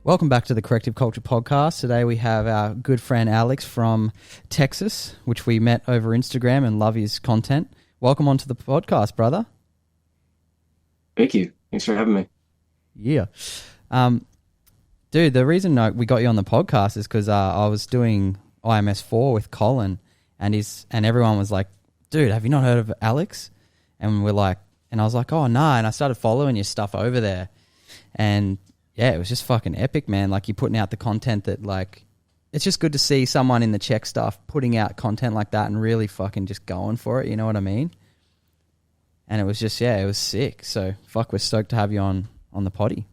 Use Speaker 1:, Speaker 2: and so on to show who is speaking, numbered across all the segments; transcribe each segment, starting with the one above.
Speaker 1: Welcome back to the Corrective Culture Podcast. Today we have our good friend Alex from Texas, which we met over Instagram and love his content. Welcome onto the podcast, brother.
Speaker 2: Thank you. Thanks for having me.
Speaker 1: Yeah. Dude, the reason we got you on the podcast is because I was doing IMS4 with Colin and everyone was like, dude, have you not heard of Alex? And I was like, oh, nah. And I started following your stuff over there. And yeah, it was just fucking epic, man. Like, you're putting out the content that, like, it's just good to see someone in the CHEK stuff putting out content like that and really fucking just going for it. You know what I mean? And it was just, yeah, it was sick. So, fuck, we're stoked to have you on the potty.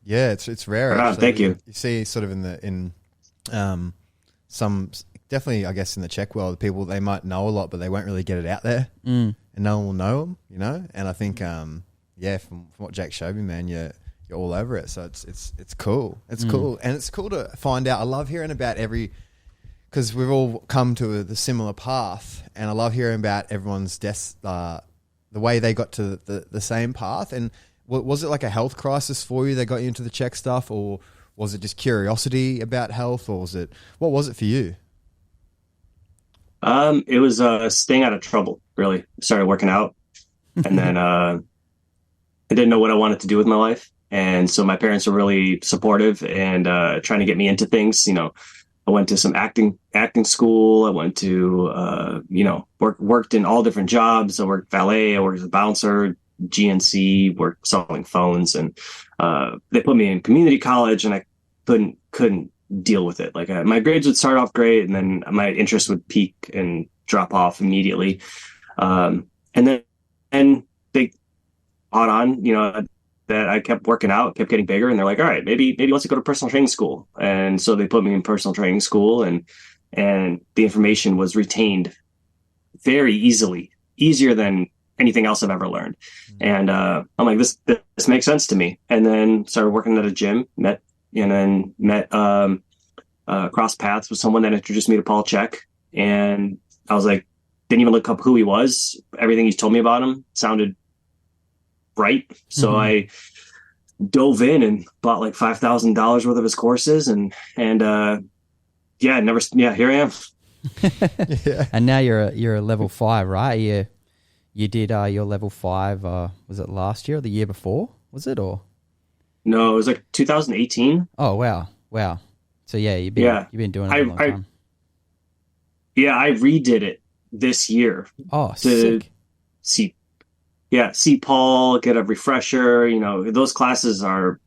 Speaker 3: Yeah, it's rare.
Speaker 2: Actually. Thank you.
Speaker 3: You see sort of in some, definitely, I guess, in the CHEK world, people, they might know a lot, but they won't really get it out there. And no one will know them, you know? And I think, yeah, from what Jake showed me, man, you're all over it. So it's cool. It's cool. And it's cool to find out. I love hearing about because we've all come to the similar path, and I love hearing about everyone's the way they got to the same path. And was it like a health crisis for you that got you into the CHEK stuff, or was it just curiosity about health, or what was it for you?
Speaker 2: It was staying out of trouble, really. I started working out, and then I didn't know what I wanted to do with my life. And so my parents were really supportive and trying to get me into things. You know, I went to some acting school. I went to, worked in all different jobs. I worked valet. I worked as a bouncer, GNC, worked selling phones. And they put me in community college, and I couldn't deal with it. Like my grades would start off great, and then my interest would peak and drop off immediately. And they caught on, that I kept working out, kept getting bigger, and they're like, all right, maybe let's go to personal training school. And so they put me in personal training school, and the information was retained very easily, easier than anything else I've ever learned. And I'm like, this makes sense to me. And then started working at a gym, met cross paths with someone that introduced me to Paul CHEK. And I was like, didn't even look up who he was. Everything he's told me about him sounded right. So I dove in and bought like $5,000 worth of his courses, and here I am.
Speaker 3: Yeah.
Speaker 1: And now you're a level 5, right? You did your level 5. Was it last year or the year before? Was it or?
Speaker 2: No, it was like 2018.
Speaker 1: Oh wow. So yeah, you've been doing it a long time.
Speaker 2: Yeah, I redid it this year.
Speaker 1: Oh, sick.
Speaker 2: See Paul, get a refresher. Those classes they're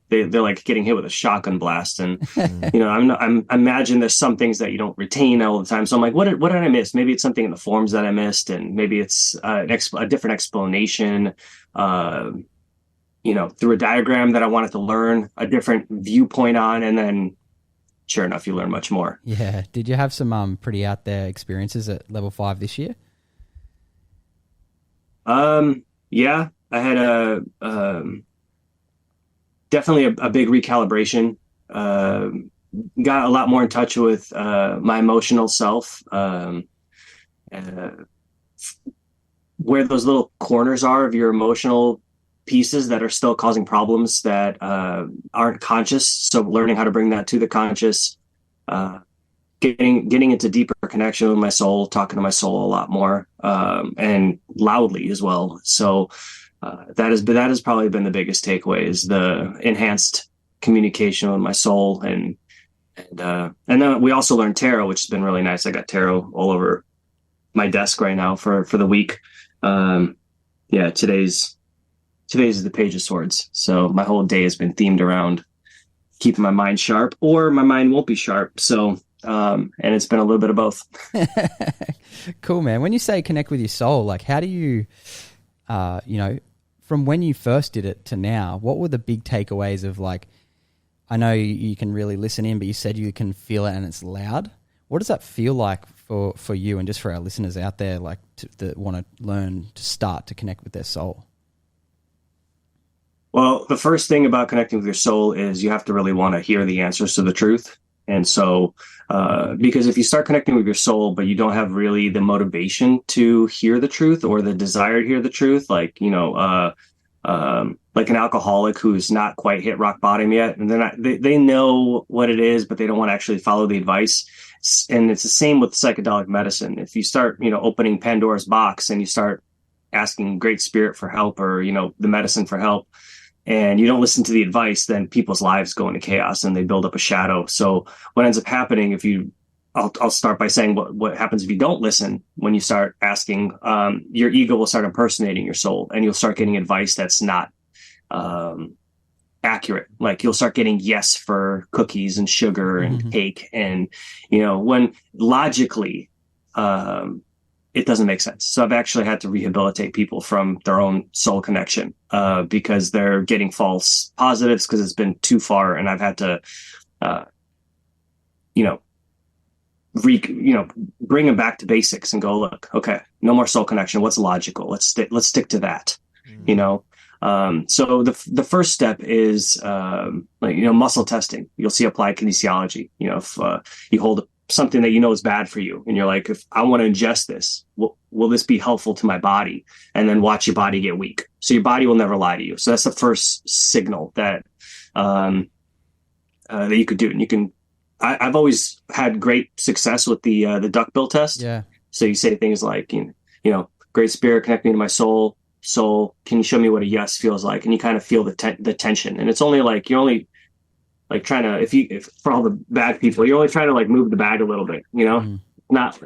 Speaker 2: like getting hit with a shotgun blast. And, I imagine there's some things that you don't retain all the time. So I'm like, what did I miss? Maybe it's something in the forms that I missed, and maybe it's a different explanation, through a diagram that I wanted to learn a different viewpoint on. And then sure enough, you learn much more.
Speaker 1: Yeah. Did you have some pretty out there experiences at level 5 this year?
Speaker 2: Yeah, I had definitely a big recalibration. Got a lot more in touch with my emotional self, where those little corners are of your emotional pieces that are still causing problems that aren't conscious. So learning how to bring that to the conscious, getting into deeper connection with my soul, talking to my soul a lot more, and loudly as well. So that has probably been the biggest takeaway, is the enhanced communication with my soul. And then we also learned tarot, which has been really nice. I got tarot all over my desk right now for the week. Today's is the Page of Swords. So my whole day has been themed around keeping my mind sharp, or my mind won't be sharp. So, and it's been a little bit of both.
Speaker 1: Cool, man. When you say connect with your soul, like how do you, from when you first did it to now, what were the big takeaways of, like, I know you can really listen in, but you said you can feel it and it's loud. What does that feel like for you and just for our listeners out there, like that want to learn to start to connect with their soul?
Speaker 2: Well, the first thing about connecting with your soul is you have to really want to hear the answers to the truth. And so, because if you start connecting with your soul, but you don't have really the motivation to hear the truth or the desire to hear the truth, like, like an alcoholic who's not quite hit rock bottom yet, and they know what it is, but they don't want to actually follow the advice. And it's the same with psychedelic medicine. If you start, opening Pandora's box and you start asking Great Spirit for help, or, the medicine for help, and you don't listen to the advice, then people's lives go into chaos and they build up a shadow. So what ends up happening I'll start by saying what happens if you don't listen. When you start asking, your ego will start impersonating your soul, and you'll start getting advice that's not accurate. Like you'll start getting yes for cookies and sugar and cake, and when logically it doesn't make sense. So I've actually had to rehabilitate people from their own soul connection because they're getting false positives because it's been too far, and I've had to bring them back to basics and go, look, okay, no more soul connection. What's logical? Let's stick to that. So the first step is muscle testing. You'll see applied kinesiology. If you hold something that is bad for you, and you're like, if I want to ingest this, will this be helpful to my body? And then watch your body get weak. So your body will never lie to you. So that's the first signal that that you could do. And I've always had great success with the duckbill test.
Speaker 1: Yeah.
Speaker 2: So you say things like, Great Spirit, connect me to my soul. Soul, can you show me what a yes feels like? And you kind of feel the tension. And it's only like, you're only like trying to, if for all the bad people, you're only trying to like move the bag a little bit, you're not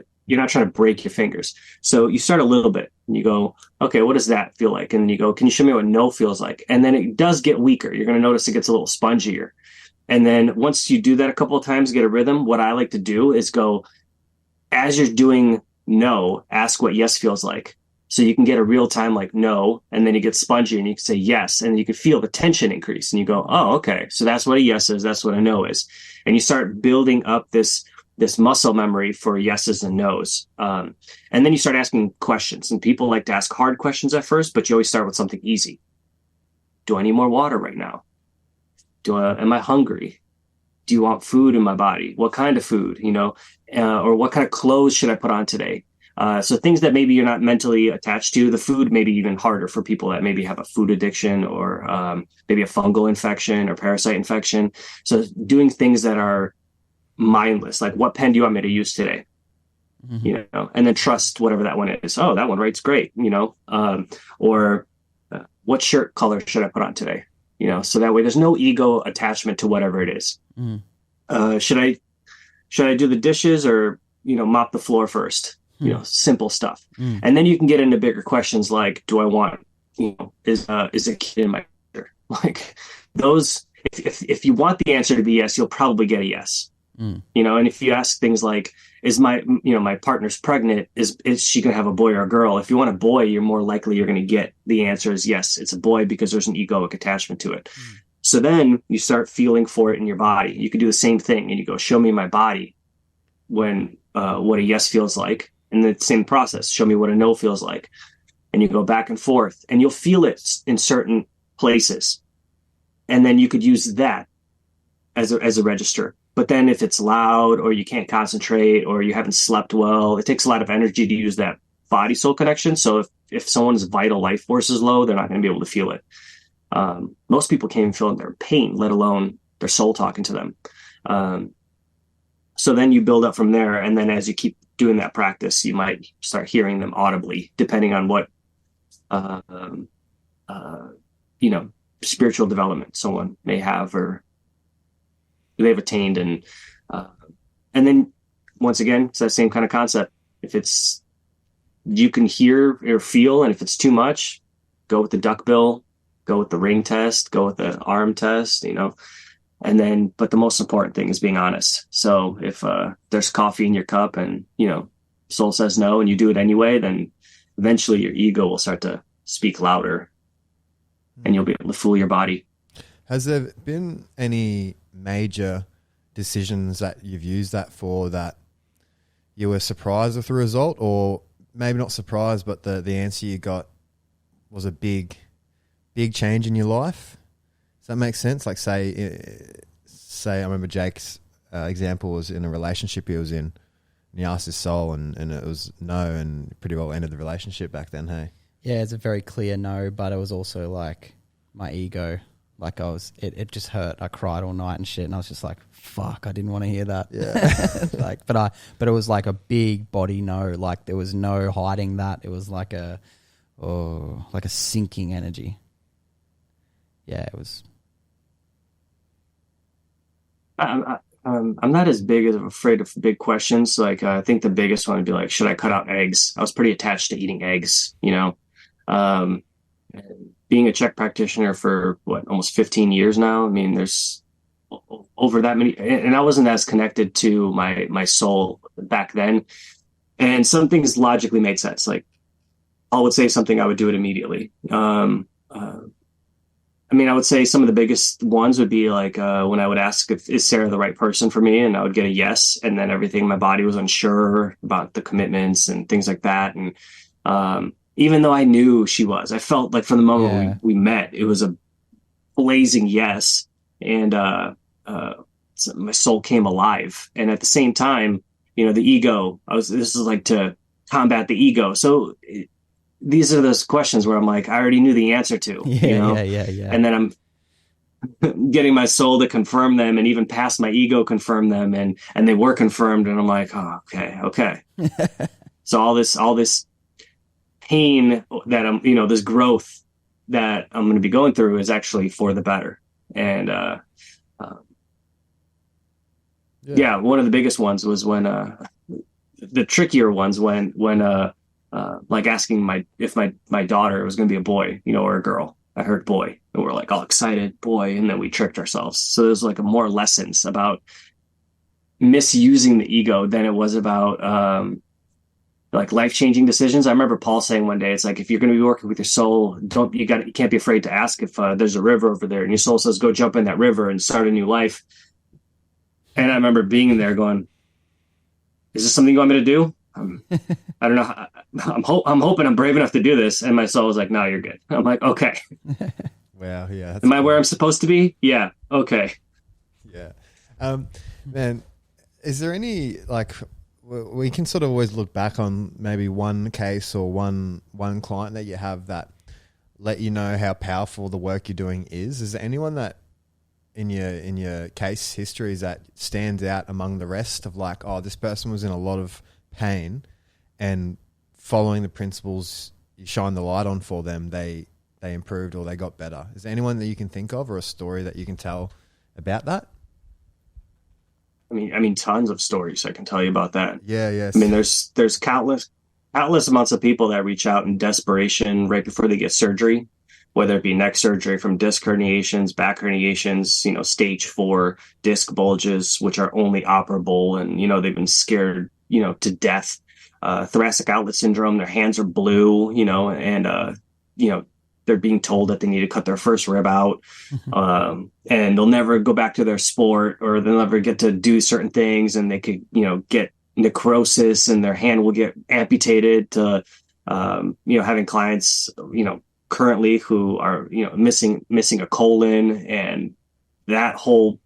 Speaker 2: trying to break your fingers. So you start a little bit and you go, okay, what does that feel like? And you go, can you show me what no feels like? And then it does get weaker. You're going to notice it gets a little spongier. And then once you do that a couple of times, get a rhythm, what I like to do is go, as you're doing no, ask what yes feels like. So you can get a real time like no, and then you get spongy and you can say yes, and you can feel the tension increase. And you go, oh, okay, so that's what a yes is, that's what a no is. And you start building up this muscle memory for yeses and nos. And then you start asking questions. And people like to ask hard questions at first, but you always start with something easy. Do I need more water right now? Am I hungry? Do you want food in my body? What kind of food, or what kind of clothes should I put on today? So things that maybe you're not mentally attached to. The food may be even harder for people that maybe have a food addiction, or maybe a fungal infection or parasite infection. So doing things that are mindless, like what pen do you want me to use today? And then trust whatever that one is. Oh, that one writes great, or what shirt color should I put on today? So that way there's no ego attachment to whatever it is. Should I do the dishes or, mop the floor first? Simple stuff. And then you can get into bigger questions like, do I want, is a kid in my future? Like those, if you want the answer to be yes, you'll probably get a yes. And if you ask things like, is my partner's pregnant? Is she going to have a boy or a girl? If you want a boy, you're more likely you're going to get the answer is yes, it's a boy, because there's an egoic attachment to it. So then you start feeling for it in your body. You can do the same thing, and you go, show me my body when what a yes feels like. And the same process, show me what a no feels like. And you go back and forth, and you'll feel it in certain places. And then you could use that as a register. But then if it's loud, or you can't concentrate, or you haven't slept well, it takes a lot of energy to use that body soul connection. So if someone's vital life force is low, they're not going to be able to feel it. Most people can't even feel their pain, let alone their soul talking to them. So then you build up from there. And then as you keep doing that practice, you might start hearing them audibly, depending on what, spiritual development someone may have or they've attained. And then once again, it's that same kind of concept. If it's, you can hear or feel, and if it's too much, go with the duckbill, go with the ring test, go with the arm test, and then, but the most important thing is being honest. So if there's coffee in your cup and, soul says no, and you do it anyway, then eventually your ego will start to speak louder and you'll be able to fool your body.
Speaker 3: Has there been any major decisions that you've used that for that you were surprised with the result, or maybe not surprised, but the answer you got was a big change in your life? Does that make sense? Like say I remember Jake's example was in a relationship he was in, and he asked his soul and it was no, and pretty well ended the relationship back then. Hey,
Speaker 1: Yeah, it's a very clear no, but it was also like my ego. Like it just hurt. I cried all night and shit, and I was just like, "Fuck!" I didn't want to hear that.
Speaker 3: Yeah.
Speaker 1: Like, but it was like a big body no. Like there was no hiding that. It was like like a sinking energy. Yeah, it was.
Speaker 2: I'm not as big as afraid of big questions. Like I think the biggest one would be like, should I cut out eggs? I was pretty attached to eating eggs, you know. Um, and being a CHEK practitioner for what, almost 15 years now. I mean, there's over that many, and I wasn't as connected to my soul back then. And some things logically made sense. Like Paul would say something, I would do it immediately. I mean, I would say some of the biggest ones would be like when I would ask if is Sarah the right person for me, and I would get a yes, and then everything, my body was unsure about the commitments and things like that. And even though I knew she was, I felt like from the moment we met, it was a blazing yes, and so my soul came alive. And at the same time, you know, the ego, this is like to combat the ego. So these are those questions where I'm like, I already knew the answer to, you know?
Speaker 1: Yeah.
Speaker 2: And then I'm getting my soul to confirm them, and even past my ego confirm them, and they were confirmed. And I'm like, oh, okay. So all this pain that I'm, you know, this growth that I'm going to be going through is actually for the better. And yeah, one of the biggest ones was when the trickier ones when like asking if my daughter was going to be a boy, you know, or a girl. I heard boy, and we're like all excited, boy, and then we tricked ourselves. So there's like more lessons about misusing the ego than it was about like life-changing decisions. I remember Paul saying one day, it's like, if you're going to be working with your soul, you can't be afraid to ask if there's a river over there, and your soul says, go jump in that river and start a new life. And I remember being in there going, is this something you want me to do? I don't know. I'm hoping I'm brave enough to do this. And my soul was like, no, you're good. I'm like, okay.
Speaker 3: Wow. Yeah.
Speaker 2: Am I where I'm supposed to be? Yeah. Okay.
Speaker 3: Yeah. Man, is there any, like, we can sort of always look back on maybe one case or one client that you have that let you know how powerful the work you're doing is. Is there anyone that in your case histories that stands out among the rest of like, oh, this person was in a lot of pain, and following the principles you shine the light on for them, they improved or they got better? Is there anyone that you can think of, or a story that you can tell about that?
Speaker 2: I mean, tons of stories I can tell you about that.
Speaker 3: Yeah.
Speaker 2: I mean, there's countless amounts of people that reach out in desperation right before they get surgery, whether it be neck surgery from disc herniations, back herniations, you know, stage 4 disc bulges, which are only operable, and, you know, they've been scared, you know, to death. Thoracic outlet syndrome, their hands are blue, you know, and, you know, they're being told that they need to cut their first rib out, and they'll never go back to their sport, or they'll never get to do certain things, and they could, you know, get necrosis and their hand will get amputated, to, you know, having clients, you know, currently who are, you know, missing a colon, and that whole,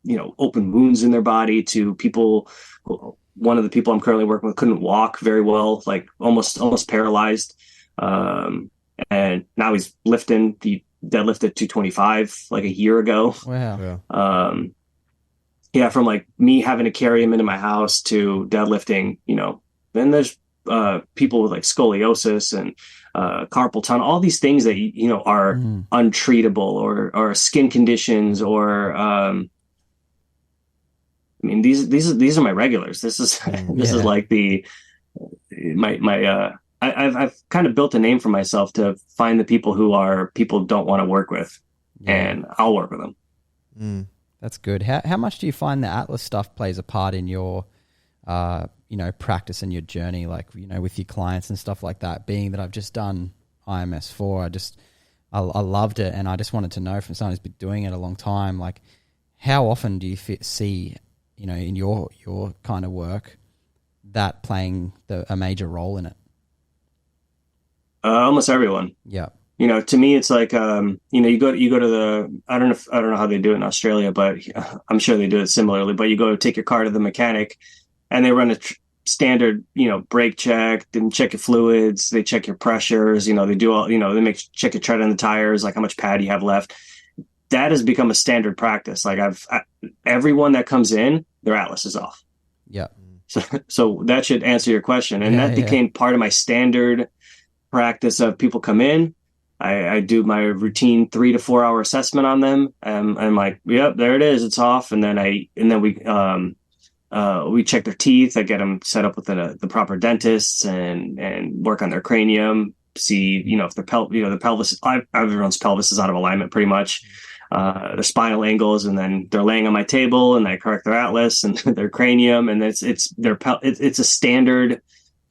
Speaker 2: you know, open wounds in their body, to people. One of the people I'm currently working with couldn't walk very well, like almost paralyzed. And now he's lifting. He deadlifted 225 like a year ago.
Speaker 1: Wow.
Speaker 2: Yeah, from like me having to carry him into my house to deadlifting, you know. Then there's people with like scoliosis and carpal tunnel, all these things that, you know, are untreatable, or skin conditions, or I mean, these are my regulars. This is is like I've kind of built a name for myself to find the people who people don't want to work with, and I'll work with them.
Speaker 1: That's good. How much do you find the Atlas stuff plays a part in your, you know, practice and your journey, like, you know, with your clients and stuff like that? Being that I've just done IMS4, I loved it, and I just wanted to know from someone who's been doing it a long time, like, how often do you see, you know, in your kind of work, that playing a major role in it?
Speaker 2: Almost everyone.
Speaker 1: Yeah.
Speaker 2: You know, to me, it's like, you know, you go to the, I don't know how they do it in Australia, but I'm sure they do it similarly. But you go take your car to the mechanic, and they run standard, brake check, then check your fluids, they check your pressures, they do all, they check your tread on the tires, like how much pad you have left. That has become a standard practice. Like everyone that comes in, their atlas is off.
Speaker 1: Yeah.
Speaker 2: So that should answer your question. And that became part of my standard practice of people come in. I do my routine 3 to 4 hour assessment on them. I'm like, yep, there it is. It's off. And then we check their teeth. I get them set up with the proper dentists and work on their cranium. See, if their the pelvis, everyone's pelvis is out of alignment pretty much. Their spinal angles, and then they're laying on my table, and I correct their atlas and their cranium, and it's a standard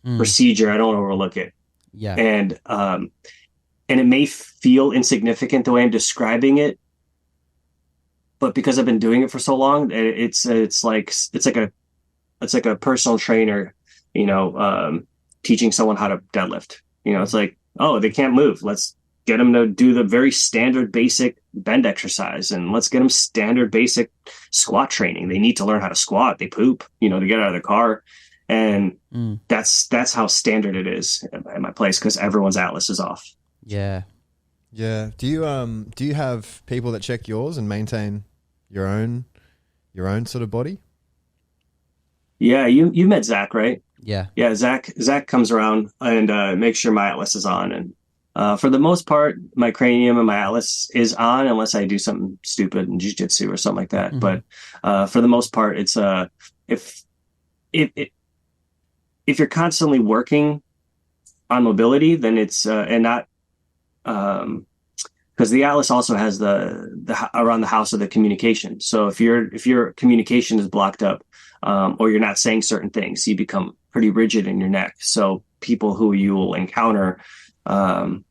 Speaker 2: procedure. I don't overlook it.
Speaker 1: Yeah,
Speaker 2: and it may feel insignificant the way I'm describing it, but because I've been doing it for so long, it's like a personal trainer, teaching someone how to deadlift. It's like, oh, they can't move. Let's get them to do the very standard basic bend exercise, and let's get them standard basic squat training. They need to learn how to squat. They poop, to get out of the car. And that's how standard it is at my place, because everyone's atlas is off.
Speaker 1: Yeah.
Speaker 3: Yeah. Do you have people that check yours and maintain your own sort of body?
Speaker 2: Yeah, you met Zach, right?
Speaker 1: Yeah.
Speaker 2: Yeah, Zach comes around and makes sure my atlas is on. And for the most part, my cranium and my atlas is on, unless I do something stupid in jiu-jitsu or something like that. Mm-hmm. But for the most part, it's if you're constantly working on mobility, then it's and not because the atlas also has the around the house of the communication. So if your communication is blocked up, or you're not saying certain things, you become pretty rigid in your neck. So people who you will encounter, the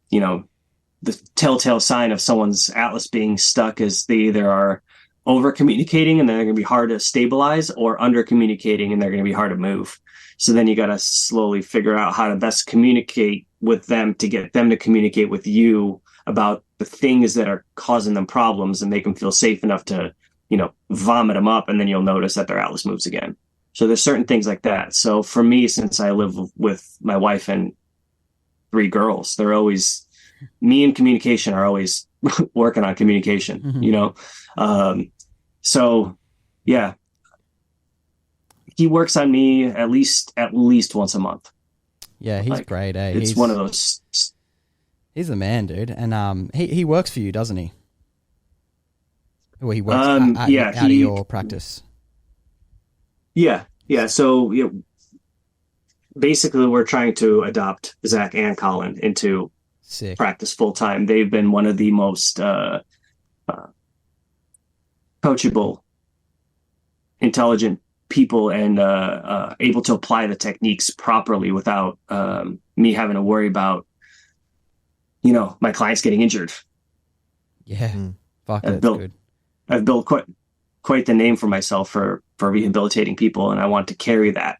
Speaker 2: telltale sign of someone's atlas being stuck is they either are over communicating and they're going to be hard to stabilize, or under communicating and they're going to be hard to move. So then you got to slowly figure out how to best communicate with them to get them to communicate with you about the things that are causing them problems and make them feel safe enough to, vomit them up. And then you'll notice that their atlas moves again. So there's certain things like that. So for me, since I live with my wife and 3 girls, me and communication are always working on communication, mm-hmm. So yeah, he works on me at least once a month.
Speaker 1: Yeah. He's great.
Speaker 2: It's one of those.
Speaker 1: He's the man, dude. And he works for you, doesn't he? Well, he works out of your practice.
Speaker 2: Yeah. Yeah. So basically we're trying to adopt Zach and Colin into
Speaker 1: Sick.
Speaker 2: Practice full time. They've been one of the most coachable, intelligent people, and able to apply the techniques properly without me having to worry about, my clients getting injured.
Speaker 1: Yeah. Fuck, that's good.
Speaker 2: I've built quite the name for myself for rehabilitating people, and I want to carry that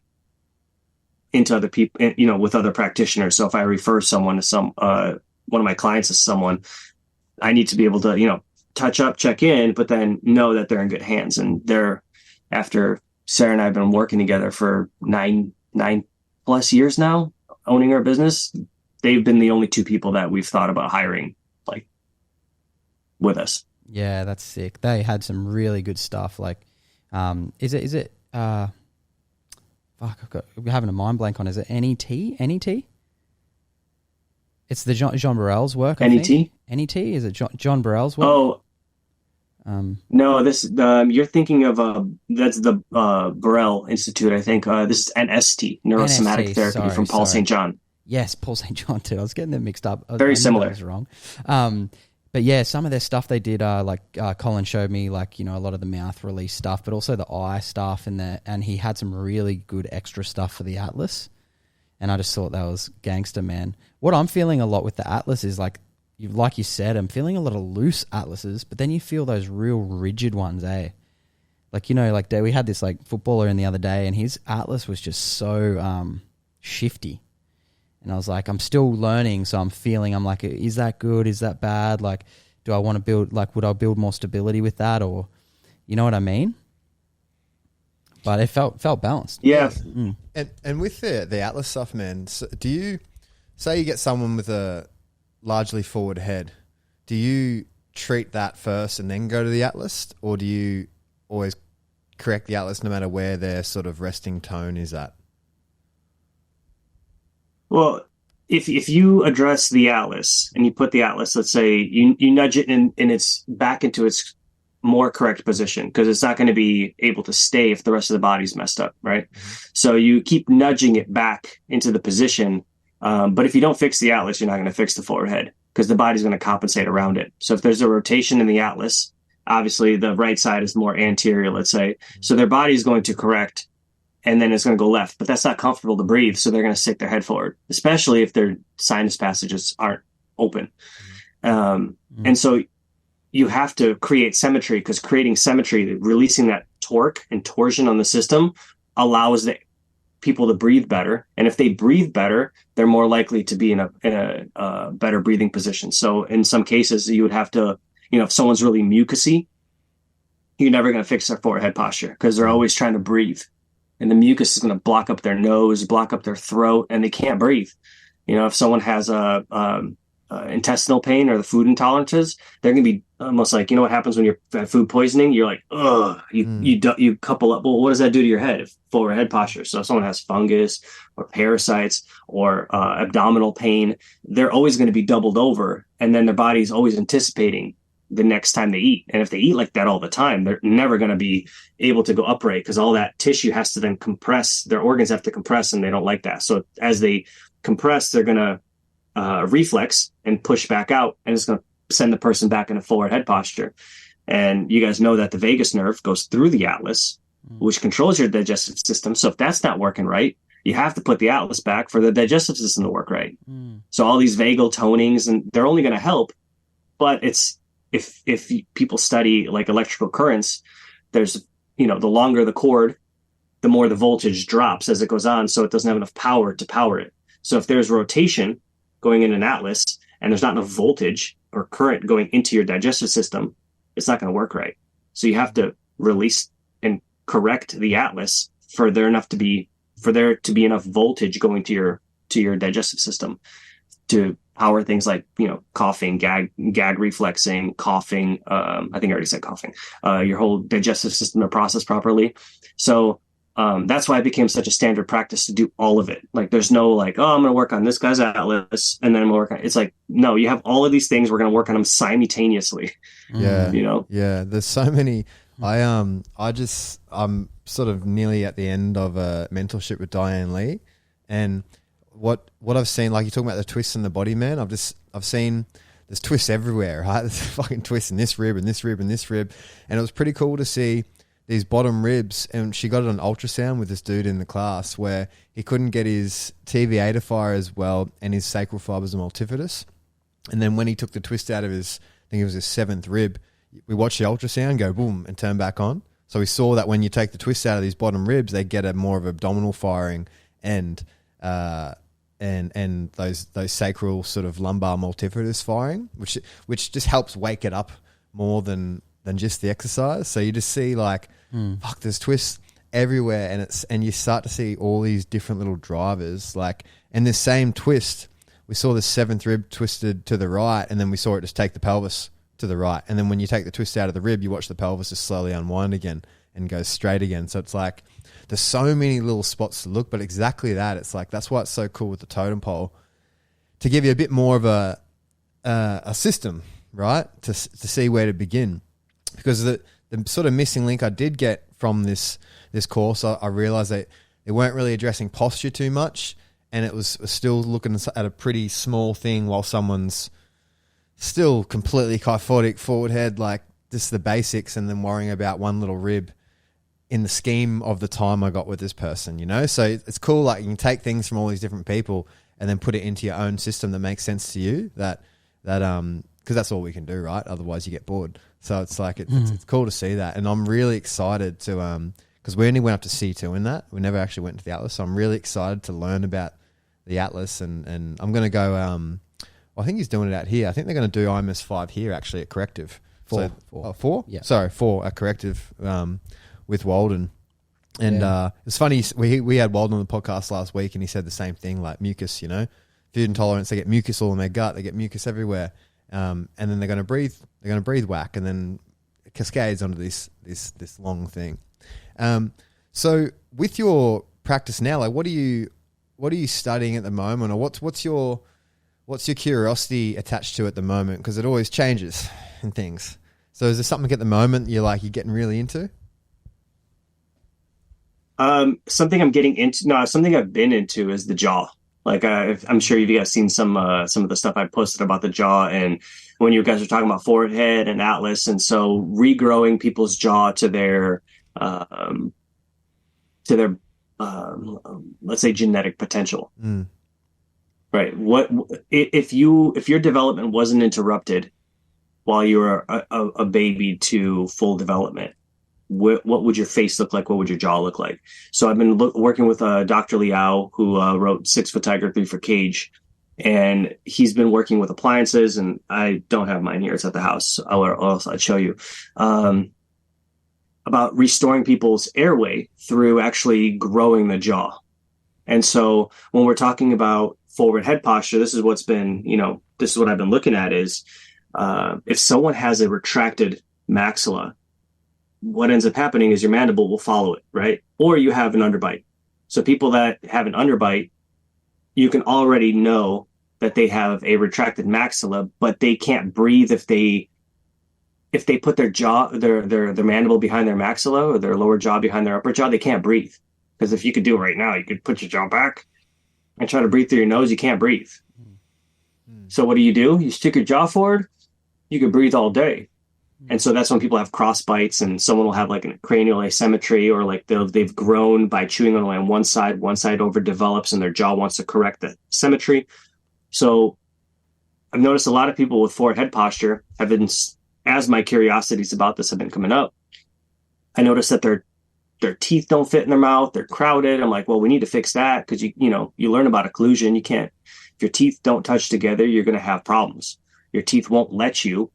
Speaker 2: into other people, with other practitioners. So if I refer someone to one of my clients to someone, I need to be able to, touch up, check in, but then know that they're in good hands. And after Sarah and I have been working together for 9+ years now, owning our business, they've been the only 2 people that we've thought about hiring, like, with us.
Speaker 1: Yeah, that's sick. They had some really good stuff. Like, is it fuck, I'm having a mind blank on, is it NET? NET? It's the John Burrell's work, I
Speaker 2: NET?
Speaker 1: think. NET? Is it John Burrell's work?
Speaker 2: Oh, no, this, you're thinking of, that's the Burrell Institute, I think. This is NST, Neurosomatic Therapy, from Paul St. John.
Speaker 1: Yes, Paul St. John too. I was getting them mixed up.
Speaker 2: Very similar.
Speaker 1: I was wrong. But yeah, some of their stuff they did, Colin showed me, a lot of the mouth release stuff, but also the eye stuff, and he had some really good extra stuff for the atlas. And I just thought that was gangster, man. What I'm feeling a lot with the atlas is like you said, I'm feeling a lot of loose atlases, but then you feel those real rigid ones, eh? We had this footballer in the other day, and his atlas was just so shifty. And I was like, I'm still learning, so I'm like, is that good? Is that bad? Like, do I want to build, would I build more stability with that? Or, you know what I mean? but it felt balanced.
Speaker 2: Yeah.
Speaker 3: And with the Atlas stuff, man, so do you say you get someone with a largely forward head? Do you treat that first and then go to the Atlas, or do you always correct the Atlas no matter where their sort of resting tone is at?
Speaker 2: Well, if you address the Atlas and you put the Atlas, let's say you nudge it in its back into its more correct position, because it's not going to be able to stay if the rest of the body's messed up, right? So you keep nudging it back into the position. But if you don't fix the Atlas, you're not going to fix the forward head, because the body's going to compensate around it. So if there's a rotation in the Atlas, obviously the right side is more anterior, let's say. So their body is going to correct, and then it's going to go left. But that's not comfortable to breathe, so they're going to stick their head forward, especially if their sinus passages aren't open. And so you have to create symmetry, because creating symmetry, releasing that torque and torsion on the system, allows the people to breathe better. And if they breathe better, they're more likely to be in a better breathing position. So in some cases, you would have to, if someone's really mucusy, you're never going to fix their forward head posture, because they're always trying to breathe. And the mucus is going to block up their nose, block up their throat, and they can't breathe. If someone has intestinal pain or the food intolerances, they're going to be almost like, what happens when you're at food poisoning? You're like, ugh, you couple up. Well, what does that do to your head? Forward head posture. So if someone has fungus or parasites or abdominal pain, they're always going to be doubled over. And then their body's always anticipating the next time they eat. And if they eat like that all the time, they're never going to be able to go upright, because all that tissue has to then compress. Their organs have to compress, and they don't like that. So as they compress, they're going to reflex and push back out, and it's going to send the person back in a forward head posture. And you guys know that the vagus nerve goes through the Atlas, which controls your digestive system. So if that's not working right, you have to put the Atlas back for the digestive system to work right. So all these vagal tonings, and they're only going to help, but it's if people study like electrical currents, there's the longer the cord, the more the voltage drops as it goes on, so it doesn't have enough power to power it. So if there's rotation going in an Atlas and there's not enough voltage or current going into your digestive system, it's not going to work right. So you have to release and correct the Atlas for there to be enough voltage going to your digestive system to power things like, coughing, gag reflexing, coughing. I think I already said coughing, your whole digestive system to process properly. So that's why it became such a standard practice to do all of it. Like, there's no like, oh, I'm going to work on this guy's Atlas and then I'm going to work on it. It's like, no, you have all of these things. We're going to work on them simultaneously.
Speaker 3: Yeah. Yeah. There's so many. I'm sort of nearly at the end of a mentorship with Diane Lee, and what I've seen, like you're talking about the twists in the body, man. I've seen there's twists everywhere, right? There's fucking twists in this rib and this rib and this rib. And it was pretty cool to see these bottom ribs, and she got it on ultrasound with this dude in the class where he couldn't get his TVA to fire as well, and his sacral fibers are multifidus. And then when he took the twist out of his, I think it was his 7th rib, we watched the ultrasound go boom and turn back on. So we saw that when you take the twist out of these bottom ribs, they get a more of abdominal firing and those sacral sort of lumbar multifidus firing, which just helps wake it up more than just the exercise. So you just see like, fuck, there's twists everywhere, and you start to see all these different little drivers. Like, in this same twist, we saw the 7th rib twisted to the right, and then we saw it just take the pelvis to the right. And then when you take the twist out of the rib, you watch the pelvis just slowly unwind again and go straight again. So it's like, there's so many little spots to look, but exactly that. It's like, that's why it's so cool with the totem pole, to give you a bit more of a system, right? To see where to begin. Because the sort of missing link I did get from this course, I realized that they weren't really addressing posture too much, and it was still looking at a pretty small thing while someone's still completely kyphotic, forward head, like just the basics, and then worrying about one little rib in the scheme of the time I got with this person, So it's cool, like you can take things from all these different people and then put it into your own system that makes sense to you, that because that's all we can do, right? Otherwise you get bored. So it's like, it's cool to see that. And I'm really excited to, because we only went up to C2 in that. We never actually went to the Atlas. So I'm really excited to learn about the Atlas, and I'm going to go, I think he's doing it out here. I think they're going to do IMS 5 here actually at Corrective.
Speaker 1: 4.
Speaker 3: So, 4?
Speaker 1: Yeah.
Speaker 3: Sorry, 4 at Corrective with Walden. And it's funny, we had Walden on the podcast last week, and he said the same thing, like mucus, you know, food intolerance, they get mucus all in their gut, they get mucus everywhere, and then they're going to breathe whack, and then it cascades onto this long thing. So with your practice now, like what are you studying at the moment, or what's your curiosity attached to at the moment? Because it always changes and things. So is there something at the moment you're getting really into?
Speaker 2: Something I'm getting into, no, something I've been into is the jaw. Like, I'm sure you guys seen some of the stuff I posted about the jaw, and when you guys are talking about forehead and atlas, and so regrowing people's jaw to their let's say genetic potential. Right. What if your development wasn't interrupted while you were a baby to full development? What would your face look like? What would your jaw look like? So I've been working with Dr. Liao, who wrote 6 Foot Tiger, 3 Foot Cage, and he's been working with appliances. And I don't have mine here; it's at the house. Or else I'd show you about restoring people's airway through actually growing the jaw. And so when we're talking about forward head posture, this is what I've been looking at is if someone has a retracted maxilla, what ends up happening is your mandible will follow it, right? Or you have an underbite. So people that have an underbite, you can already know that they have a retracted maxilla, but they can't breathe if they put their jaw, their mandible behind their maxilla, or their lower jaw behind their upper jaw, they can't breathe. Because if you could do it right now, you could put your jaw back and try to breathe through your nose, you can't breathe. So what do? You stick your jaw forward, you can breathe all day. And so that's when people have cross bites, and someone will have like a cranial asymmetry, or like they've grown by chewing on one side overdevelops and their jaw wants to correct the symmetry. So I've noticed a lot of people with forward head posture have been, as my curiosities about this have been coming up, I noticed that their teeth don't fit in their mouth. They're crowded. I'm like, well, we need to fix that, because you learn about occlusion. You can't, if your teeth don't touch together, you're going to have problems. Your teeth won't let you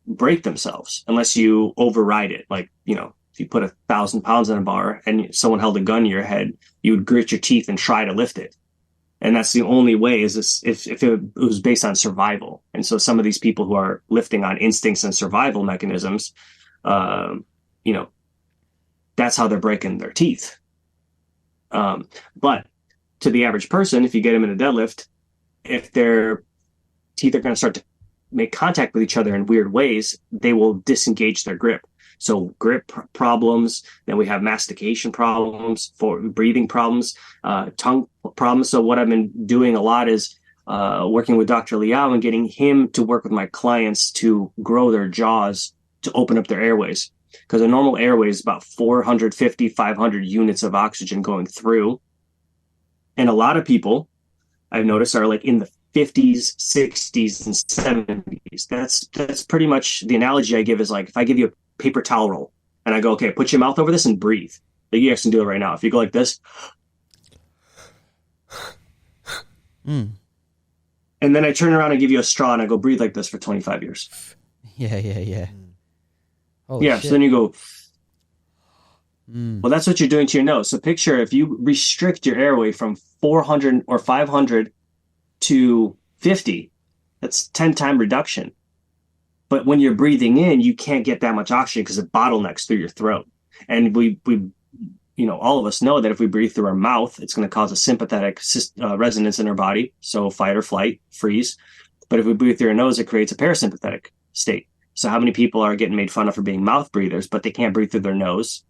Speaker 2: break themselves unless you override it. Like, if you put 1,000 pounds in a bar and someone held a gun to your head, you would grit your teeth and try to lift it. And that's the only way, is if it was based on survival. And so some of these people who are lifting on instincts and survival mechanisms, that's how they're breaking their teeth. But to the average person, if you get them in a deadlift, if their teeth are going to start to make contact with each other in weird ways, they will disengage their grip. So grip problems, then we have mastication problems, for breathing problems, tongue problems. So what I've been doing a lot is working with Dr. Liao and getting him to work with my clients to grow their jaws to open up their airways. Because a normal airway is about 450, 500 units of oxygen going through. And a lot of people I've noticed are like in the 50s, 60s, and 70s. That's pretty much the analogy I give, is like if I give you a paper towel roll and I go, okay, put your mouth over this and breathe. Like, you guys can do it right now. If you go like this, and then I turn around and give you a straw and I go, breathe like this for 25 years.
Speaker 1: Yeah. Holy
Speaker 2: yeah.
Speaker 1: shit.
Speaker 2: So then you go, well, that's what you're doing to your nose. So picture if you restrict your airway from 400 or 500 to 50, that's 10-time reduction. But when you're breathing in, you can't get that much oxygen because it bottlenecks through your throat. And we all of us know that if we breathe through our mouth, it's going to cause a sympathetic resonance in our body. So fight or flight, freeze. But if we breathe through our nose, it creates a parasympathetic state. So how many people are getting made fun of for being mouth breathers, but they can't breathe through their nose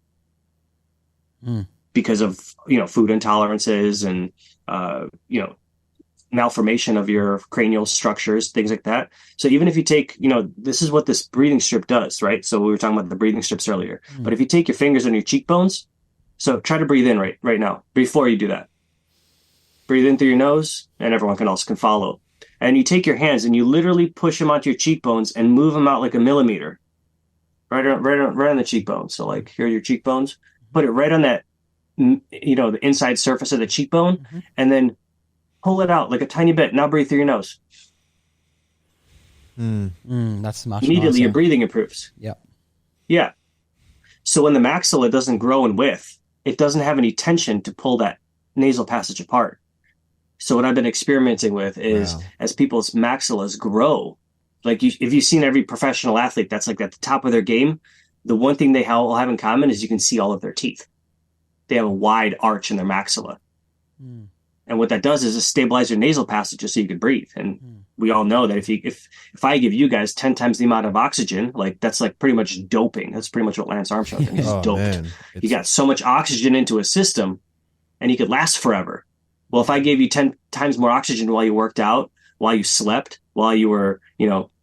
Speaker 2: because of, food intolerances and, malformation of your cranial structures, things like that. So even if you take, this is what this breathing strip does, right? So we were talking about the breathing strips earlier. But if you take your fingers on your cheekbones, so try to breathe in right now before you do that. Breathe in through your nose, and everyone else can follow. And you take your hands and you literally push them onto your cheekbones and move them out like a millimeter, right on the cheekbone. So like here are your cheekbones. Put it right on that, the inside surface of the cheekbone, and then pull it out like a tiny bit. Now breathe through your nose.
Speaker 1: That's much
Speaker 2: Immediately
Speaker 1: nicer.
Speaker 2: your breathing improves.
Speaker 1: Yep.
Speaker 2: Yeah. So when the maxilla doesn't grow in width, it doesn't have any tension to pull that nasal passage apart. So what I've been experimenting with is as people's maxillas grow, like if you've seen every professional athlete that's like at the top of their game, the one thing they all have in common is you can see all of their teeth. They have a wide arch in their maxilla. Mm. And what that does is it stabilizes your nasal passages so you can breathe. And we all know that if I give you guys 10 times the amount of oxygen, like that's like pretty much doping. That's pretty much what Lance Armstrong did. He's doped. You got so much oxygen into a system and you could last forever. Well, if I gave you 10 times more oxygen while you worked out, while you slept, while you were,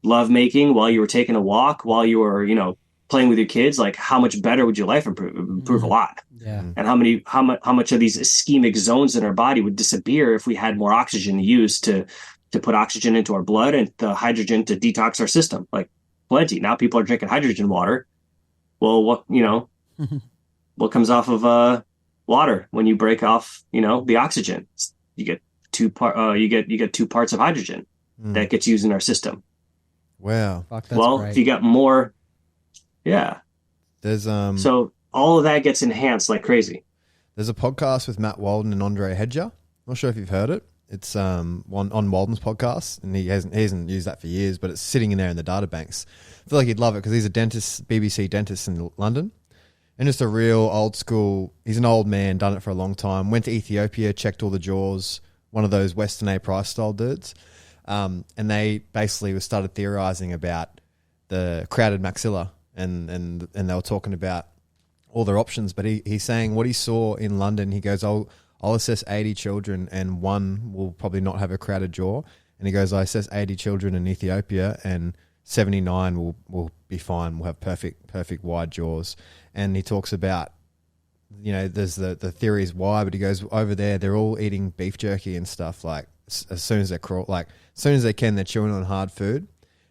Speaker 2: love making, while you were taking a walk, while you were, playing with your kids, like how much better would your life improve a lot?
Speaker 1: Yeah.
Speaker 2: And how much of these ischemic zones in our body would disappear if we had more oxygen to use to put oxygen into our blood and the hydrogen to detox our system? Like plenty. Now people are drinking hydrogen water. Well, what comes off of water when you break off, the oxygen? You get two parts of hydrogen that gets used in our system.
Speaker 3: Wow.
Speaker 1: Fuck, that's great.
Speaker 2: If you got more,
Speaker 3: there's
Speaker 2: so all of that gets enhanced like crazy.
Speaker 3: There's a podcast with Matt Walden and Andre Hedger. Not sure if you've heard it. It's on Walden's podcast, and he hasn't used that for years, but it's sitting in there in the data banks. I feel like he'd love it because he's a dentist, BBC dentist in London, and just a real old school. He's an old man, done it for a long time. Went to Ethiopia, checked all the jaws. One of those Western A. Price style dudes, and they basically started theorizing about the crowded maxilla, and they were talking about all their options. But he's saying what he saw in London. He goes, I'll assess 80 children and one will probably not have a crowded jaw. And he goes, I assess 80 children in Ethiopia and 79 will be fine. We'll have perfect wide jaws. And he talks about, there's the theories why, but he goes, over there, they're all eating beef jerky and stuff. Like as soon as they can, they're chewing on hard food.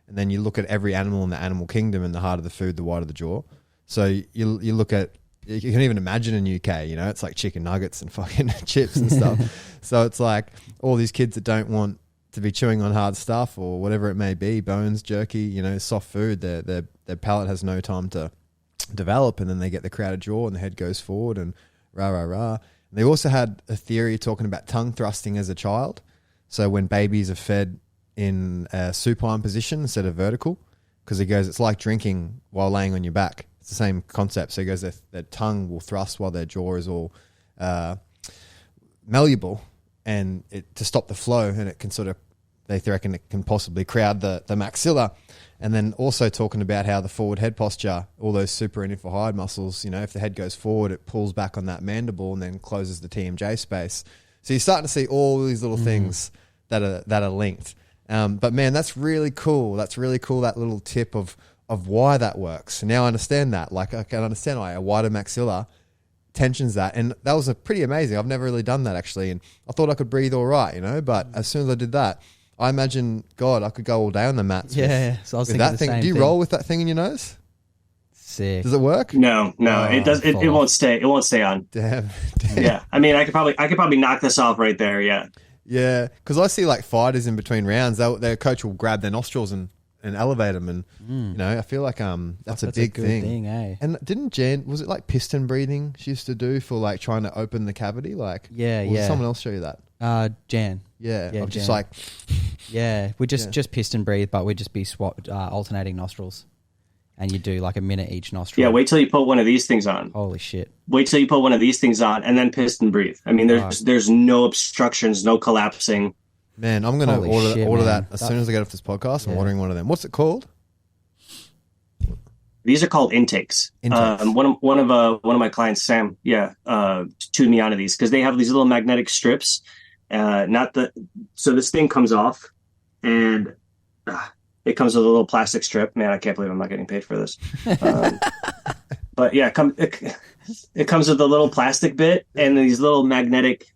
Speaker 3: And then you look at every animal in the animal kingdom, and the harder the food, the wider the jaw. So you look at, you can even imagine in UK, it's like chicken nuggets and fucking chips and stuff. So it's like all these kids that don't want to be chewing on hard stuff or whatever it may be, bones, jerky, soft food, their palate has no time to develop, and then they get the crowded jaw and the head goes forward and rah, rah, rah. And they also had a theory talking about tongue thrusting as a child. So when babies are fed in a supine position instead of vertical, because he goes, it's like drinking while laying on your back. It's the same concept. So he goes, their tongue will thrust while their jaw is all malleable, and to stop the flow, and it can they reckon it can possibly crowd the maxilla. And then also talking about how the forward head posture, all those super and infra hide muscles, if the head goes forward, it pulls back on that mandible and then closes the TMJ space. So you're starting to see all these little things that are linked. But man, that's really cool. That's really cool, that little tip of why that works. Now I understand that. Like I can understand why a wider maxilla tensions that. And that was pretty amazing. I've never really done that actually. And I thought I could breathe all right, but as soon as I did that, I imagine, God, I could go all day on the mats.
Speaker 1: Yeah. So I was
Speaker 3: with
Speaker 1: thinking
Speaker 3: that thing. Do you roll with that thing in your nose?
Speaker 1: Sick.
Speaker 3: Does it work?
Speaker 2: No, it does. It won't stay. It won't stay on.
Speaker 3: Damn.
Speaker 2: Yeah. I mean, I could probably knock this off right there. Yeah.
Speaker 3: Yeah, because I see like fighters in between rounds, their coach will grab their nostrils and elevate them, and I feel like that's a big
Speaker 1: good thing, eh?
Speaker 3: And didn't Jan, was it like piston breathing she used to do for like trying to open the cavity? Like,
Speaker 1: yeah.
Speaker 3: Did someone else show you that?
Speaker 1: Jan.
Speaker 3: Yeah,
Speaker 1: Yeah,
Speaker 3: I'm just
Speaker 1: Jan.
Speaker 3: like,
Speaker 1: We just piston breathe, but we'd just be alternating nostrils, and you do like a minute each nostril.
Speaker 2: Yeah. Wait till you put one of these things on.
Speaker 1: Holy shit.
Speaker 2: Wait till you put one of these things on, and then piston breathe. I mean, there's no obstructions, no collapsing.
Speaker 3: man, I'm gonna
Speaker 1: Holy
Speaker 3: order
Speaker 1: shit, man.
Speaker 3: that as soon as I get off this podcast. I'm ordering one of them. What's it called?
Speaker 2: These are called intakes. One of my clients, Sam, tuned me onto these because they have these little magnetic strips. So this thing comes off, and it comes with a little plastic strip. Man, I can't believe I'm not getting paid for this. But yeah, it comes with a little plastic bit and these little magnetic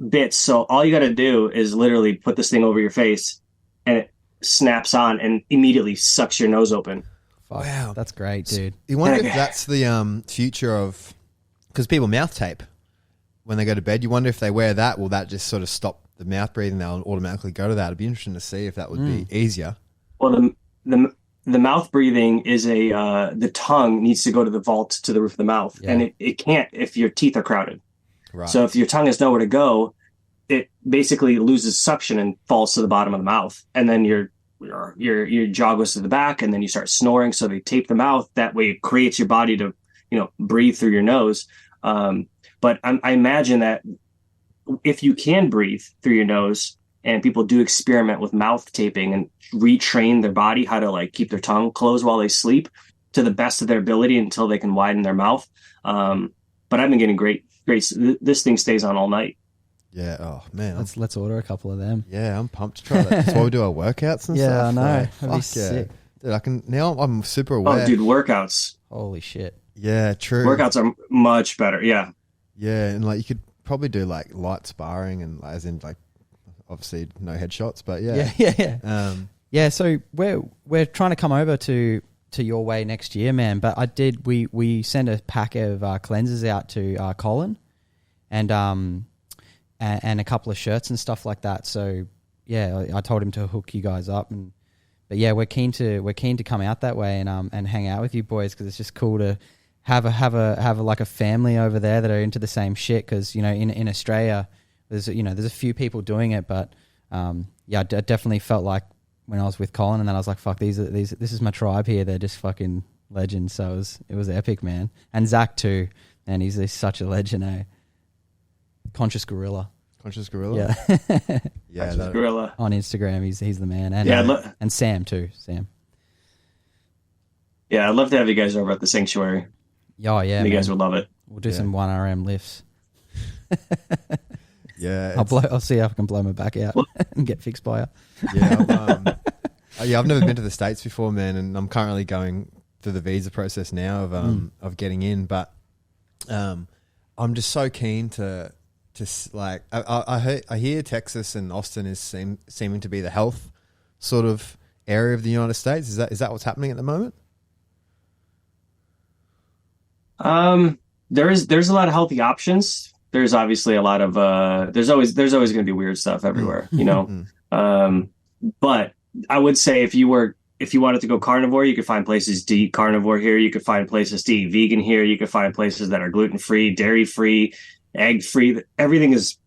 Speaker 2: bits. So all you got to do is literally put this thing over your face, and it snaps on and immediately sucks your nose open.
Speaker 1: Fuck,
Speaker 3: Wow.
Speaker 1: that's great, dude.
Speaker 3: You wonder if that's the future of, because people mouth tape when they go to bed. You wonder if they wear that, will that just sort of stop the mouth breathing? They'll automatically go to that. It'd be interesting to see if that would be easier.
Speaker 2: Well, the the mouth breathing is the tongue needs to go to the vault to the roof of the mouth, and it can't if your teeth are crowded.
Speaker 3: Right.
Speaker 2: So if your tongue has nowhere to go, it basically loses suction and falls to the bottom of the mouth, and then your jaw goes to the back, and then you start snoring. So they tape the mouth. That way it creates your body to, breathe through your nose. But I imagine that if you can breathe through your nose, and people do experiment with mouth taping and retrain their body how to like keep their tongue closed while they sleep to the best of their ability until they can widen their mouth. But I've been getting great. This thing stays on all night.
Speaker 3: Yeah. Oh man.
Speaker 1: Let's order a couple of them.
Speaker 3: Yeah, I'm pumped to try that. That's why we do our workouts and stuff.
Speaker 1: Yeah, I know.
Speaker 3: Like,
Speaker 1: That'd be sick.
Speaker 3: Dude, I'm super aware.
Speaker 2: Oh, dude, workouts.
Speaker 1: Holy shit.
Speaker 3: Yeah, true.
Speaker 2: Workouts are much better. Yeah.
Speaker 3: Yeah, and like you could probably do like light sparring and as in like obviously no headshots, but yeah.
Speaker 1: Yeah. Yeah, so we're trying to come over to your way next year, man. But we sent a pack of cleansers out to Colin, and a couple of shirts and stuff like that. So yeah, I told him to hook you guys up, but yeah, we're keen to come out that way and hang out with you boys, because it's just cool to have a like a family over there that are into the same shit. Because in Australia, there's a few people doing it, but yeah, I definitely felt like when I was with Colin, and then I was like, fuck, this is my tribe here. They're just fucking legends. So it was epic, man. And Zach too, and he's such a legend, eh? Conscious Gorilla.
Speaker 3: Conscious Gorilla?
Speaker 1: Yeah.
Speaker 3: Yeah.
Speaker 2: Conscious Gorilla.
Speaker 1: On Instagram, he's the man. And,
Speaker 2: yeah,
Speaker 1: and Sam too. Sam.
Speaker 2: Yeah, I'd love to have you guys over at the sanctuary.
Speaker 1: Oh, yeah.
Speaker 2: You guys would love it.
Speaker 1: We'll do some 1RM lifts.
Speaker 3: Yeah.
Speaker 1: I'll see if I can blow my back out and get fixed by her.
Speaker 3: Yeah. I've never been to the States before, man, and I'm currently going through the visa process now of getting in, but I'm just so keen to like I hear Texas and Austin is seeming to be the health sort of area of the United States. Is that what's happening at the moment?
Speaker 2: There's a lot of healthy options. There's obviously a lot of there's always going to be weird stuff everywhere, but I would say if you wanted to go carnivore, you could find places to eat carnivore here. You could find places to eat vegan here. You could find places that are gluten-free, dairy-free, egg-free. Everything is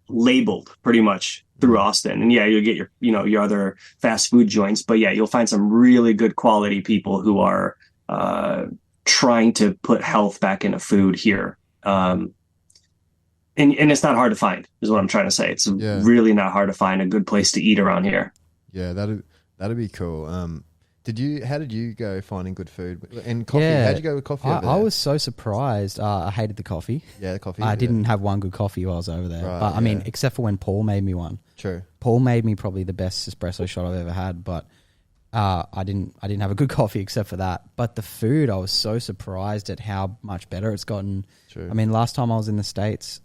Speaker 2: labeled pretty much through Austin. And yeah, you'll get your other fast food joints, but yeah, you'll find some really good quality people who are trying to put health back into food here. And it's not hard to find, is what I'm trying to say. It's really not hard to find a good place to eat around here.
Speaker 3: Yeah, that'd be cool. How did you go finding good food and coffee?
Speaker 1: Yeah,
Speaker 3: How'd you go with coffee?
Speaker 1: I was so surprised. I hated the coffee.
Speaker 3: Yeah, the coffee.
Speaker 1: I didn't have one good coffee while I was over there.
Speaker 3: Right,
Speaker 1: but I mean, except for when Paul made me one.
Speaker 3: True.
Speaker 1: Paul made me probably the best espresso shot I've ever had, but I didn't have a good coffee except for that. But the food, I was so surprised at how much better it's gotten.
Speaker 3: True.
Speaker 1: I mean, last time I was in the States,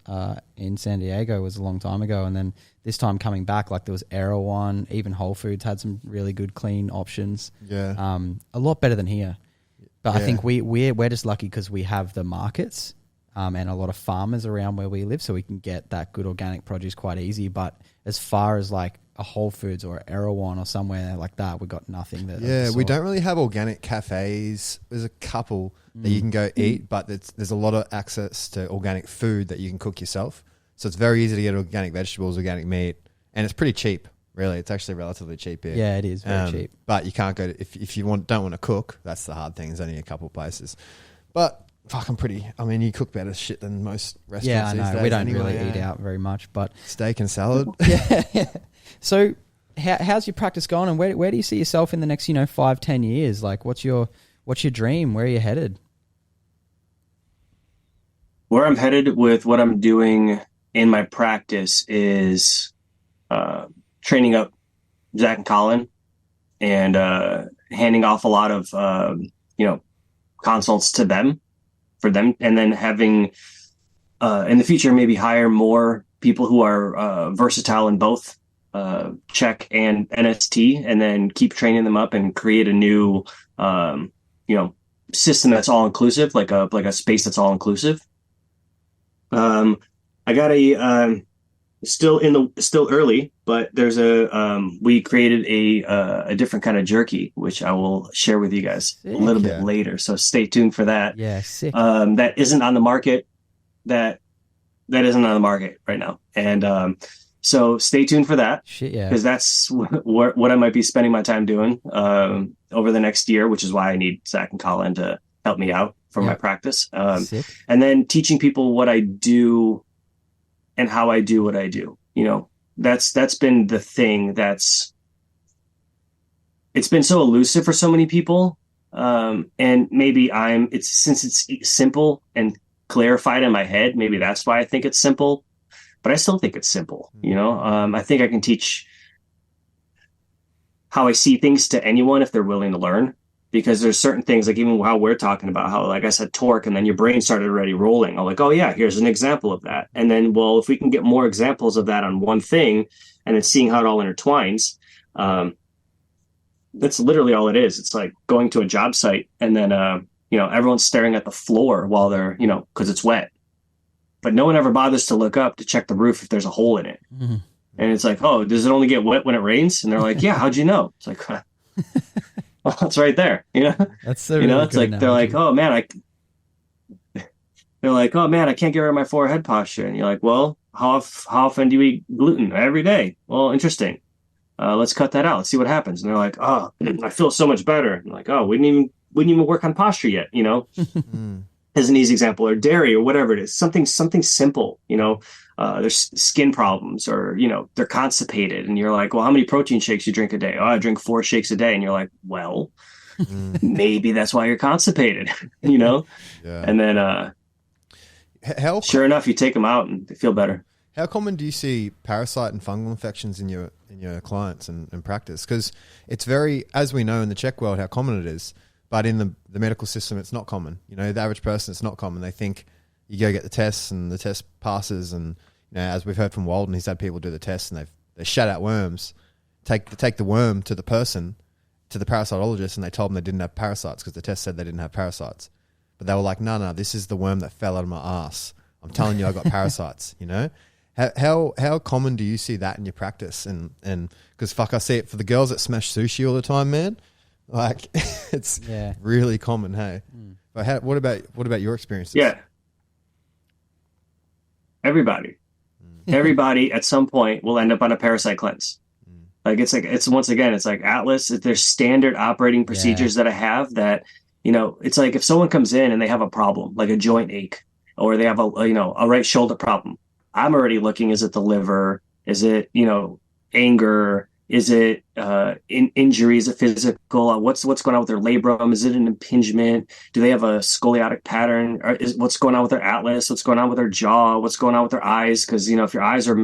Speaker 1: in San Diego, was a long time ago, and then this time coming back, like there was Erewhon, even Whole Foods had some really good clean options.
Speaker 3: Yeah.
Speaker 1: A lot better than here. But I think we're just lucky because we have the markets and a lot of farmers around where we live, so we can get that good organic produce quite easy. But as far as like a Whole Foods or Erewhon or somewhere like that, we got nothing.
Speaker 3: We don't really have organic cafes. There's a couple that you can go eat, but there's a lot of access to organic food that you can cook yourself. So it's very easy to get organic vegetables, organic meat, and it's pretty cheap. Really, it's actually relatively cheap here.
Speaker 1: Yeah, it is very cheap.
Speaker 3: But you can't go to, if you don't want to cook. That's the hard thing. There's only a couple of places, but fuck, you cook better shit than most restaurants.
Speaker 1: Yeah, I know.
Speaker 3: These days
Speaker 1: We don't
Speaker 3: anyway.
Speaker 1: really eat out very much, but
Speaker 3: steak and salad.
Speaker 1: yeah. So, how's your practice going, and where do you see yourself in the next 5-10 years? Like, what's your dream? Where are you headed?
Speaker 2: Where I'm headed with what I'm doing in my practice is training up Zach and Colin and handing off a lot of consults to them for them, and then having in the future maybe hire more people who are versatile in both CHEK and NST, and then keep training them up and create a new system that's all inclusive, like a space that's all inclusive. I got still early, but there's we created a different kind of jerky, which I will share with you guys a little bit later. So stay tuned for that.
Speaker 1: Yeah, sick.
Speaker 2: That isn't on the market. That isn't on the market right now, and so stay tuned for that.
Speaker 1: Shit, yeah.
Speaker 2: Because that's what I might be spending my time doing over the next year, which is why I need Zach and Colin to help me out for my practice. And then teaching people what I do and how I do what I do. You know, that's been the thing it's been so elusive for so many people. And maybe since it's simple and clarified in my head, maybe that's why I think it's simple, but I still think it's simple. You know, I think I can teach how I see things to anyone if they're willing to learn. Because there's certain things, like even how we're talking about how, like I said, torque, and then your brain started already rolling. I'm like, oh yeah, here's an example of that. And then, well, if we can get more examples of that on one thing and then seeing how it all intertwines, that's literally all it is. It's like going to a job site and then, everyone's staring at the floor while they're, because it's wet. But no one ever bothers to look up to check the roof if there's a hole in it. Mm-hmm. And it's like, oh, does it only get wet when it rains? And they're like, yeah, how'd you know? It's like, well, it's right there,
Speaker 1: That's so really
Speaker 2: it's like, they're like, oh man, I can't get rid of my forehead posture. And you're like, well, how often do you eat gluten? Every day. Well, interesting. Let's cut that out. Let's see what happens. And they're like, oh, I feel so much better. And like, oh, we didn't even work on posture yet, as an easy example, or dairy or whatever it is, something simple, there's skin problems or, they're constipated and you're like, well, how many protein shakes you drink a day? Oh, I drink 4 shakes a day. And you're like, well, maybe that's why you're constipated, Yeah. And then, sure enough, you take them out and they feel better.
Speaker 3: How common do you see parasite and fungal infections in your clients and practice? Because it's very, as we know in the CHEK world, how common it is. But in the medical system, it's not common. The average person, it's not common. They think you go get the tests and the test passes. And as we've heard from Walden, he's had people do the tests and they shut out worms, take the worm to the person, to the parasitologist, and they told them they didn't have parasites because the test said they didn't have parasites. But they were like, no, this is the worm that fell out of my ass. I'm telling you, I got parasites. How common do you see that in your practice? And because I see it for the girls that smash sushi all the time, man. Like it's really common, hey. But what about your experiences?
Speaker 2: Yeah, everybody at some point will end up on a parasite cleanse. Like it's once again, it's like Atlas. There's standard operating procedures that I have that it's like if someone comes in and they have a problem like a joint ache or they have a right shoulder problem, I'm already looking. Is it the liver? Is it anger? Is it injury? Is it physical? What's going on with their labrum? Is it an impingement? Do they have a scoliotic pattern? What's going on with their atlas? What's going on with their jaw? What's going on with their eyes? Because if your eyes are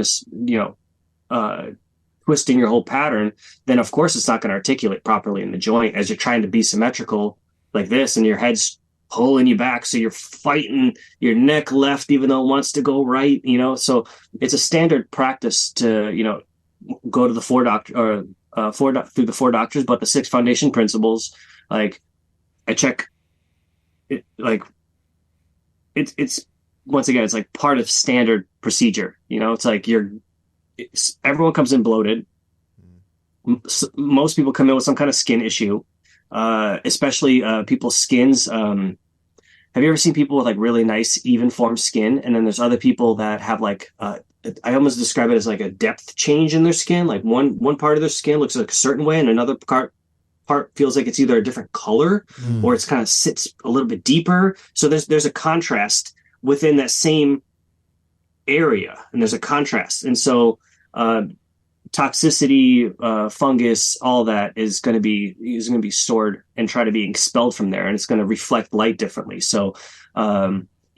Speaker 2: twisting your whole pattern, then of course it's not going to articulate properly in the joint as you're trying to be symmetrical like this, and your head's pulling you back, so you're fighting your neck left even though it wants to go right. So it's a standard practice to go to the through the 4 doctors, but the 6 foundation principles, like I check it, like it's once again, it's like part of standard procedure. It's like everyone comes in bloated. Most people come in with some kind of skin issue, especially people's skins. Have you ever seen people with like really nice even formed skin? And then there's other people that have like, I almost describe it as like a depth change in their skin. Like one part of their skin looks like a certain way and another part feels like it's either a different color or it's kind of sits a little bit deeper. So there's a contrast within that same area, and there's a contrast. And so toxicity, fungus, all that is going to be stored and try to be expelled from there, and it's going to reflect light differently. So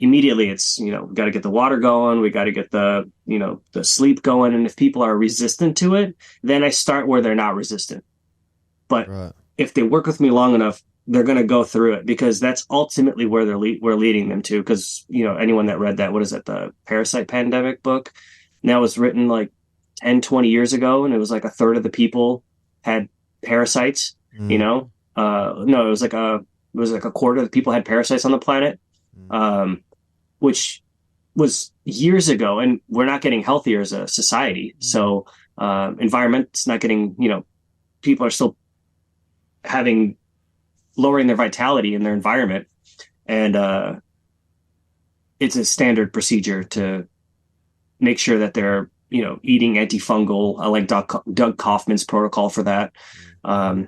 Speaker 2: immediately it's, we got to get the water going. We got to get the sleep going. And if people are resistant to it, then I start where they're not resistant. But if they work with me long enough, they're going to go through it, because that's ultimately where we're leading them to. Because, anyone that read that, what is it, the Parasite Pandemic book? And that was written like 10, 20 years ago. And it was like a third of the people had parasites, no, it was like a quarter of the people had parasites on the planet. Which was years ago, and we're not getting healthier as a society. So environment's not getting, people are still lowering their vitality in their environment. And it's a standard procedure to make sure that they're, eating antifungal. I like Doug Kaufman's protocol for that. Going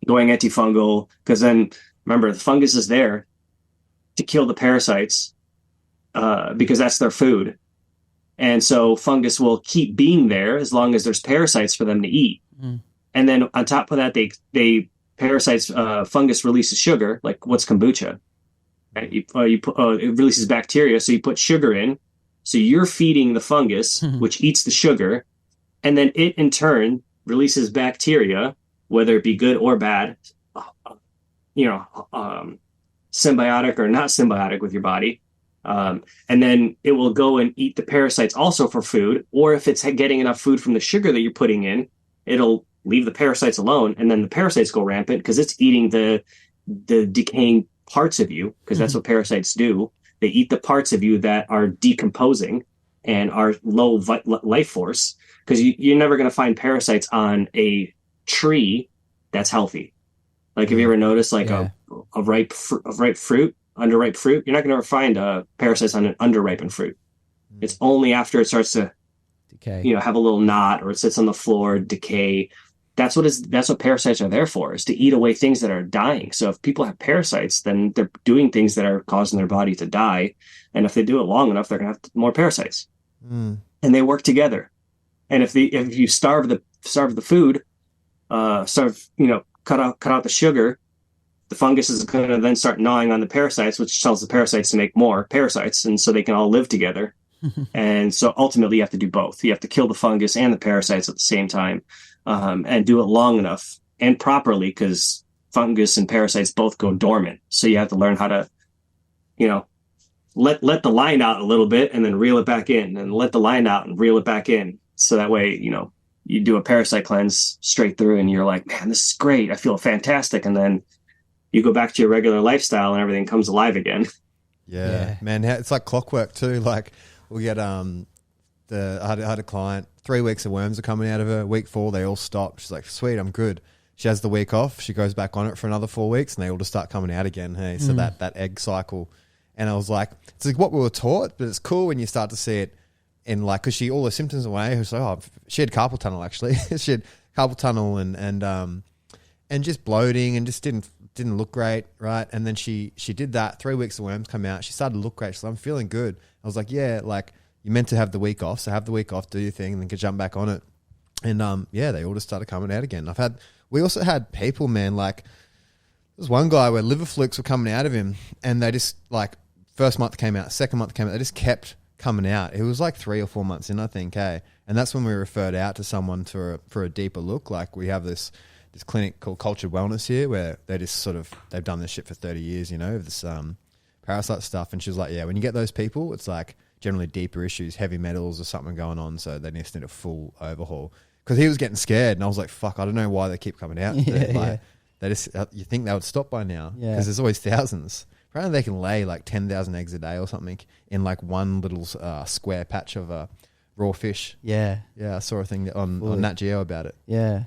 Speaker 2: antifungal, because then remember, the fungus is there to kill the parasites, because that's their food. And so fungus will keep being there as long as there's parasites for them to eat. And then on top of that, fungus releases sugar. Like, what's kombucha? Right? It releases bacteria. So you put sugar in. So you're feeding the fungus, which eats the sugar. And then it in turn releases bacteria, whether it be good or bad, symbiotic or not symbiotic with your body. And then it will go and eat the parasites also for food. Or if it's getting enough food from the sugar that you're putting in, it'll leave the parasites alone. And then the parasites go rampant because it's eating the decaying parts of you, because that's what parasites do. They eat the parts of you that are decomposing and are low life force, because you're never going to find parasites on a tree that's healthy. Like, have you ever noticed like a ripe fruit, underripe fruit? You're not going to ever find parasites on an underripened fruit. It's only after it starts to decay, have a little knot, or it sits on the floor, decay. That's what parasites are there for, is to eat away things that are dying. So if people have parasites, then they're doing things that are causing their body to die. And if they do it long enough, they're going to have more parasites. And they work together. And if you starve the food, cut out the sugar, the fungus is going to then start gnawing on the parasites, which tells the parasites to make more parasites. And so they can all live together. And so ultimately you have to do both. You have to kill the fungus and the parasites at the same time. And do it long enough and properly, because fungus and parasites both go dormant. So you have to learn how to, let the line out a little bit and then reel it back in, and let the line out and reel it back in. So that way, you do a parasite cleanse straight through and you're like, man, this is great. I feel fantastic. And then you go back to your regular lifestyle and everything comes alive again.
Speaker 3: Yeah. Man, it's like clockwork too. Like, we get, I had a client, 3 weeks of worms are coming out of her. Week 4, they all stop. She's like, sweet, I'm good. She has the week off. She goes back on it for another 4 weeks and they all just start coming out again. Hey, so that egg cycle. And I was like, it's like what we were taught, but it's cool when you start to see it in, like, because all the symptoms away. She was like, she had carpal tunnel actually. She had carpal tunnel and just bloating and just didn't look great, right? And then she did that. 3 weeks of worms come out. She started to look great. She's like, I'm feeling good. I was like, yeah, like, you're meant to have the week off, so have the week off, do your thing, and then jump back on it. And they all just started coming out again. We also had people, man, like, there's one guy where liver flukes were coming out of him, and they just, like, first month came out, second month came out, they just kept coming out. It was like 3 or 4 months in, I think, and that's when we referred out to someone for a deeper look. Like, we have this clinic called Cultured Wellness here, where they just they've done this shit for 30 years, this parasite stuff. And she was like, yeah, when you get those people, it's like generally deeper issues, heavy metals or something going on. So they just need a full overhaul. Because he was getting scared, and I was like, fuck, I don't know why they keep coming out. They just, you think they would stop by now, because there's always thousands. Apparently they can lay like 10,000 eggs a day or something in like one little square patch of raw fish. Yeah, I saw a thing on Nat Geo about it. Yeah.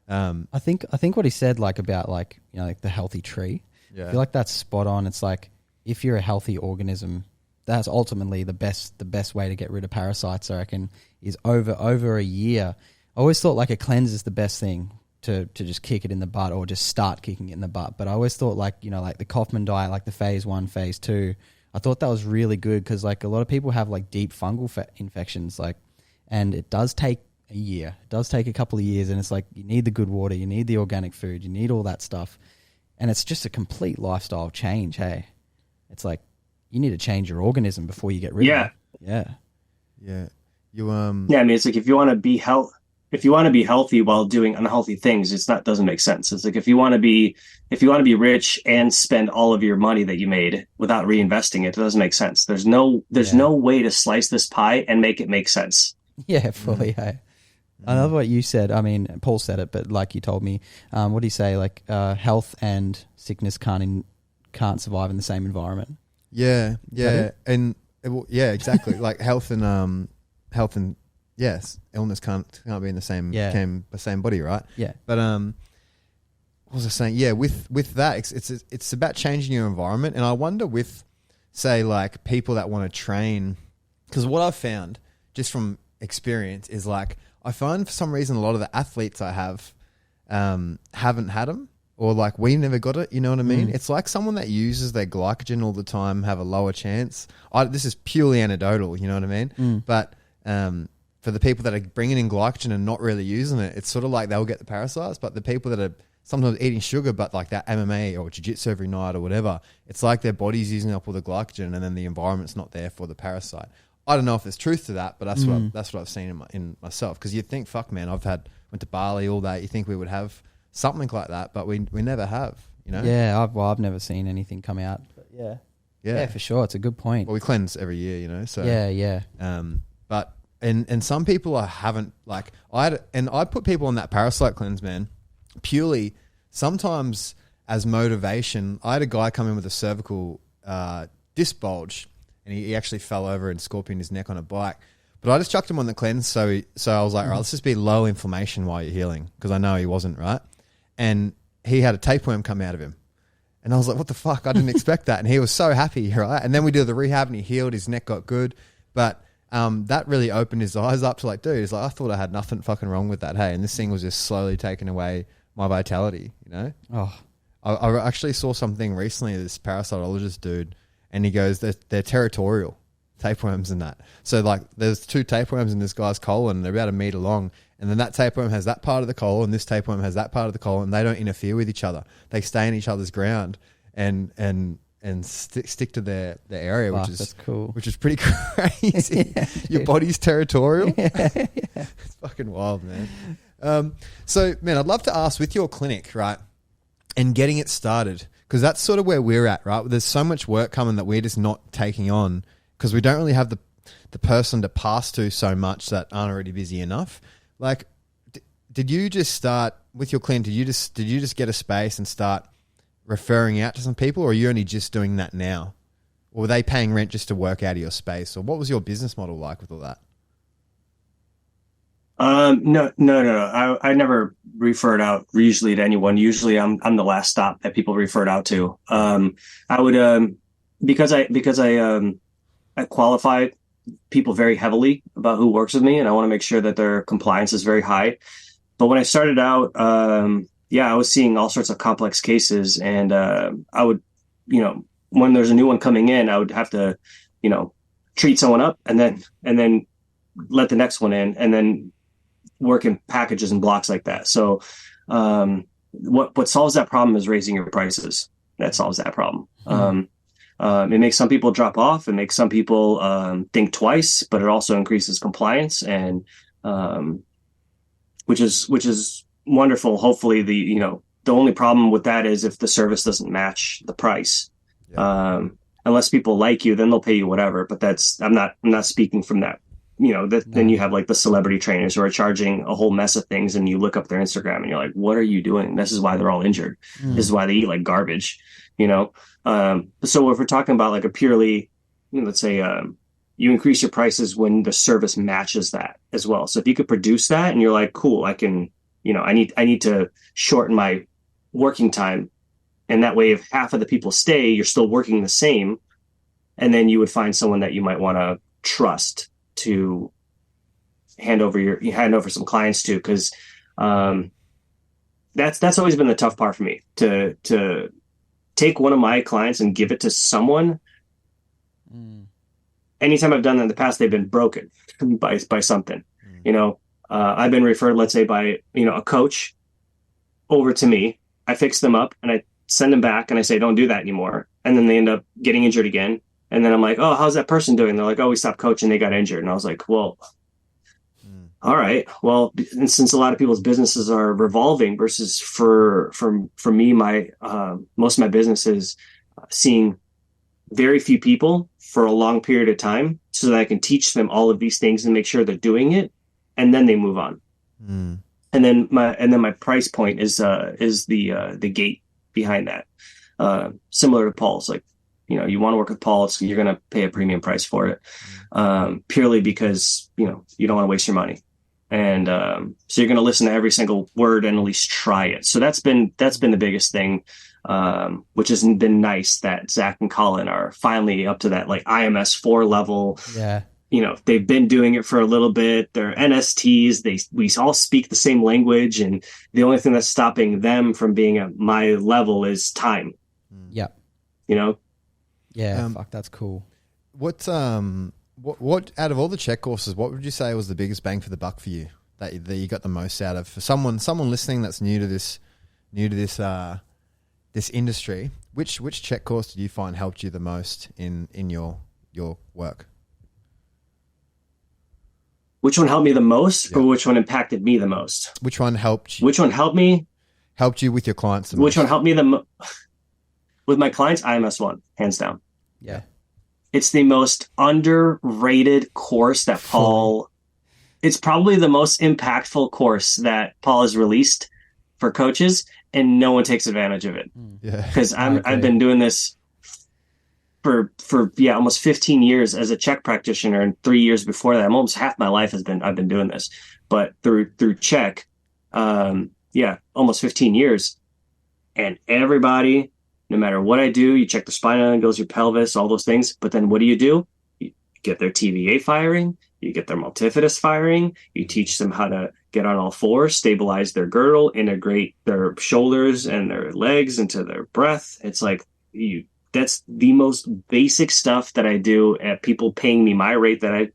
Speaker 1: I think what he said, like, about, like, like the healthy tree. I feel like that's spot on. It's like, if you're a healthy organism, that's ultimately the best way to get rid of parasites, I reckon, is over a year. I always thought like a cleanse is the best thing to just kick it in the butt, or just start kicking it in the butt. But I always thought, like, like the Kaufman diet, like the phase 1, phase 2, I thought that was really good, because like a lot of people have like deep fungal infections, like, and it does take a year. It does take a couple of years, and it's like, you need the good water, you need the organic food, you need all that stuff. And it's just a complete lifestyle change, hey? It's like, you need to change your organism before you get rid of it.
Speaker 3: Yeah.
Speaker 2: It's like, if you want to be healthy while doing unhealthy things, doesn't make sense. It's like, if you want to be rich and spend all of your money that you made without reinvesting it doesn't make sense. There's no way to slice this pie and make it make sense.
Speaker 1: Yeah, fully. Hey. I love what you said. I mean, Paul said it, but like you told me, what do you say? Like, health and sickness can't survive in the same environment.
Speaker 3: Yeah. And Yeah, exactly. Like health and yes, illness can't be in the same body, right?
Speaker 1: Yeah.
Speaker 3: But what was I saying? Yeah, with that, it's about changing your environment, and I wonder with, say, like people that want to train, because what I've found just from experience is like I find for some reason a lot of the athletes I have haven't had them, or like we never got it. You know what I mean? It's like someone that uses their glycogen all the time have a lower chance. This is purely anecdotal. You know what I mean? But for the people that are bringing in glycogen and not really using it, it's sort of like they'll get the parasites. But the people that are sometimes eating sugar, but like that MMA or jiu-jitsu every night or whatever, it's like their body's using up all the glycogen and then the environment's not there for the parasite. I don't know if there's truth to that, but that's what I've seen in myself. Because you'd think, fuck man, went to Bali all day. You think we would have something like that, but we never have, you know?
Speaker 1: Yeah, I've never seen anything come out. But yeah, for sure. It's a good point.
Speaker 3: Well, we cleanse every year, you know? So
Speaker 1: yeah.
Speaker 3: But and some people I haven't, like I put people on that parasite cleanse, man, purely sometimes as motivation. I had a guy come in with a cervical disc bulge, and he actually fell over and scorpioned his neck on a bike. But I just chucked him on the cleanse, so I was like, all right, let's just be low inflammation while you're healing, because I know he wasn't, right? And he had a tapeworm come out of him. And I was like, what the fuck? I didn't expect that. And he was so happy, right? And then we did the rehab and he healed, his neck got good. But that really opened his eyes up to like, dude, he's like, I thought I had nothing fucking wrong with that, hey? And this thing was just slowly taking away my vitality, you know?
Speaker 1: Oh,
Speaker 3: I actually saw something recently, this parasitologist dude, and he goes, they're territorial, tapeworms and that. So like there's 2 tapeworms in this guy's colon, they're about a meter long, and then that tapeworm has that part of the colon, this tapeworm has that part of the colon, and they don't interfere with each other. They stay in each other's ground and stick to their area,
Speaker 1: wow,
Speaker 3: which is
Speaker 1: that's cool.
Speaker 3: Which is pretty crazy. Your body's territorial. It's fucking wild, man. So man, I'd love to ask, with your clinic, right, and getting it started, because that's sort of where we're at, right? There's so much work coming that we're just not taking on because we don't really have the person to pass to so much that aren't already busy enough. Like, did you just start with your clinic? Did you just get a space and start referring out to some people, or are you only just doing that now? Or were they paying rent just to work out of your space? Or what was your business model like with all that?
Speaker 2: No. I never referred out usually to anyone. Usually I'm the last stop that people referred out to. I would, because I qualify people very heavily about who works with me, and I want to make sure that their compliance is very high. But when I started out, I was seeing all sorts of complex cases, and I would, when there's a new one coming in, I would have to, treat someone up and then let the next one in, and then work in packages and blocks like that. So what solves that problem is raising your prices. That solves that problem. It makes some people drop off. It makes some people think twice, but it also increases compliance, and which is wonderful. Hopefully, the only problem with that is if the service doesn't match the price. Yeah. Unless people like you, then they'll pay you whatever. But I'm not speaking from that. Then you have like the celebrity trainers who are charging a whole mess of things, and you look up their Instagram and you're like, what are you doing? This is why they're all injured. This is why they eat like garbage, So if we're talking about like a purely, let's say, you increase your prices when the service matches that as well. So if you could produce that and you're like, cool, I can, I need to shorten my working time. And that way, if half of the people stay, you're still working the same. And then you would find someone that you might want to trust to hand over some clients to, because that's always been the tough part for me, to take one of my clients and give it to someone. Anytime I've done that in the past, they've been broken by something. I've been referred, let's say, by a coach over to me. I fix them up and I send them back and I say, don't do that anymore. And then they end up getting injured again. And then I'm like, oh, how's that person doing? They're like, oh, we stopped coaching, they got injured. And I was like, well, all right. Well, and since a lot of people's businesses are revolving versus for me, my most of my business is seeing very few people for a long period of time, so that I can teach them all of these things and make sure they're doing it, and then they move on. And then my price point is the gate behind that. Similar to Paul's, like you want to work with Paul, you're going to pay a premium price for it, purely because, you don't want to waste your money. And so you're going to listen to every single word and at least try it. So that's been the biggest thing, which has been nice that Zach and Colin are finally up to that like IMS 4 level.
Speaker 1: Yeah.
Speaker 2: They've been doing it for a little bit. They're NSTs. We all speak the same language, and the only thing that's stopping them from being at my level is time.
Speaker 1: Yep.
Speaker 2: Yeah,
Speaker 1: fuck, that's cool.
Speaker 3: What out of all the CHEK courses, what would you say was the biggest bang for the buck for you that you got the most out of? For someone listening that's new to this this industry, which CHEK course did you find helped you the most in your work?
Speaker 2: Which one helped me the most, or which one impacted me the most?
Speaker 3: Which one helped you?
Speaker 2: Which one helped me?
Speaker 3: Helped you with your clients the most?
Speaker 2: Which one helped me with my clients? IMS 1, hands down.
Speaker 1: Yeah.
Speaker 2: It's the most underrated course that Paul... It's probably the most impactful course that Paul has released for coaches, and no one takes advantage of it.
Speaker 3: Yeah.
Speaker 2: Because I've been doing this for almost 15 years as a CHEK practitioner, and 3 years before that, almost half my life I've been doing this. But through CHEK, almost 15 years, and everybody, no matter what I do, you check the spinal angles, your pelvis, all those things. But then what do? You get their TVA firing, you get their multifidus firing, you teach them how to get on all fours, stabilize their girdle, integrate their shoulders and their legs into their breath. It's like that's the most basic stuff that I do, at people paying me my rate that I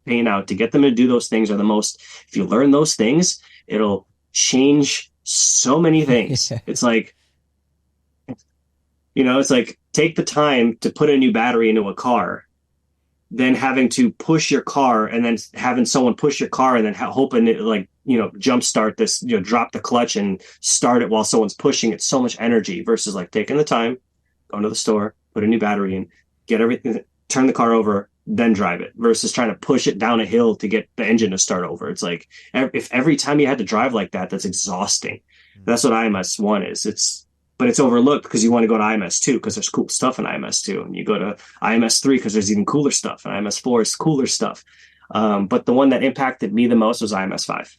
Speaker 2: paying out to get them to do those things are the most. If you learn those things, it'll change so many things. It's like, it's like, take the time to put a new battery into a car, then having to push your car, and then having someone push your car, and then hoping it jumpstart this, drop the clutch and start it while someone's pushing it. So much energy versus like taking the time, going to the store, put a new battery in, get everything, turn the car over, then drive it, versus trying to push it down a hill to get the engine to start over. It's like, if every time you had to drive like that, that's exhausting. That's what IMS 1 is. But it's overlooked because you want to go to IMS 2 because there's cool stuff in IMS 2. And you go to IMS 3 because there's even cooler stuff. And IMS 4 is cooler stuff. But the one that impacted me the most was IMS 5.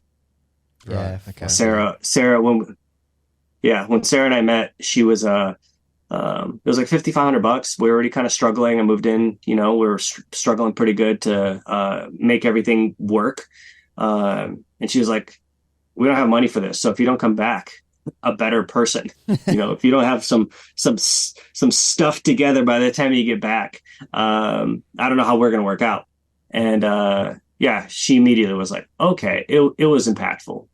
Speaker 1: Yeah. Okay.
Speaker 2: Sarah, when Sarah and I met, she was, it was like $5,500. We were already kind of struggling. I moved in, we were struggling pretty good to make everything work. And she was like, we don't have money for this. So if you don't come back a better person, if you don't have some stuff together by the time you get back, I don't know how we're going to work out. And she immediately was like, okay, it was impactful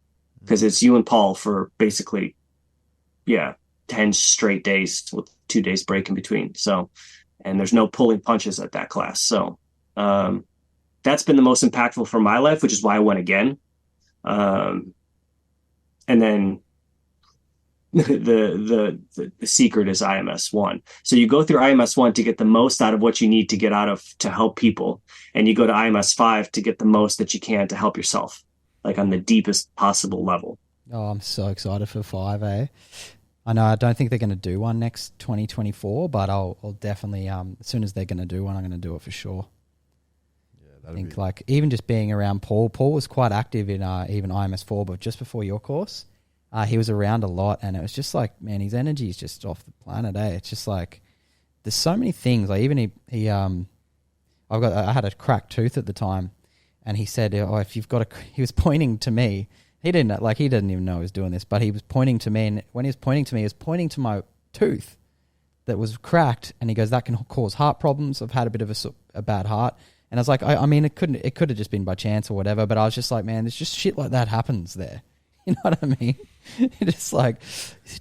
Speaker 2: because it's you and Paul for basically 10 straight days with 2 days break in between. So, and there's no pulling punches at that class. So that's been the most impactful for my life, which is why I went again. And then the secret is IMS 1. So you go through IMS 1 to get the most out of what you need to get out of to help people, and you go to IMS 5 to get the most that you can to help yourself, like on the deepest possible level.
Speaker 1: Oh, I'm so excited for 5, eh? I know I don't think they're going to do one next 2024, but I'll definitely as soon as they're going to do one, I'm going to do it for sure. Yeah, I think like even just being around Paul was quite active in even IMS 4, but just before your course. He was around a lot, and it was just like, man, his energy is just off the planet, eh? It's just like, there's so many things. Like even I had a cracked tooth at the time, and he said, oh, if you've got he was pointing to me. He didn't even know he was doing this, but he was pointing to me, and when he was pointing to me, he was pointing to my tooth that was cracked, and he goes, that can cause heart problems. I've had a bit of a bad heart. And I was like, I mean, it could have just been by chance or whatever, but I was just like, man, there's just shit like that happens there. You know what I mean? It's like,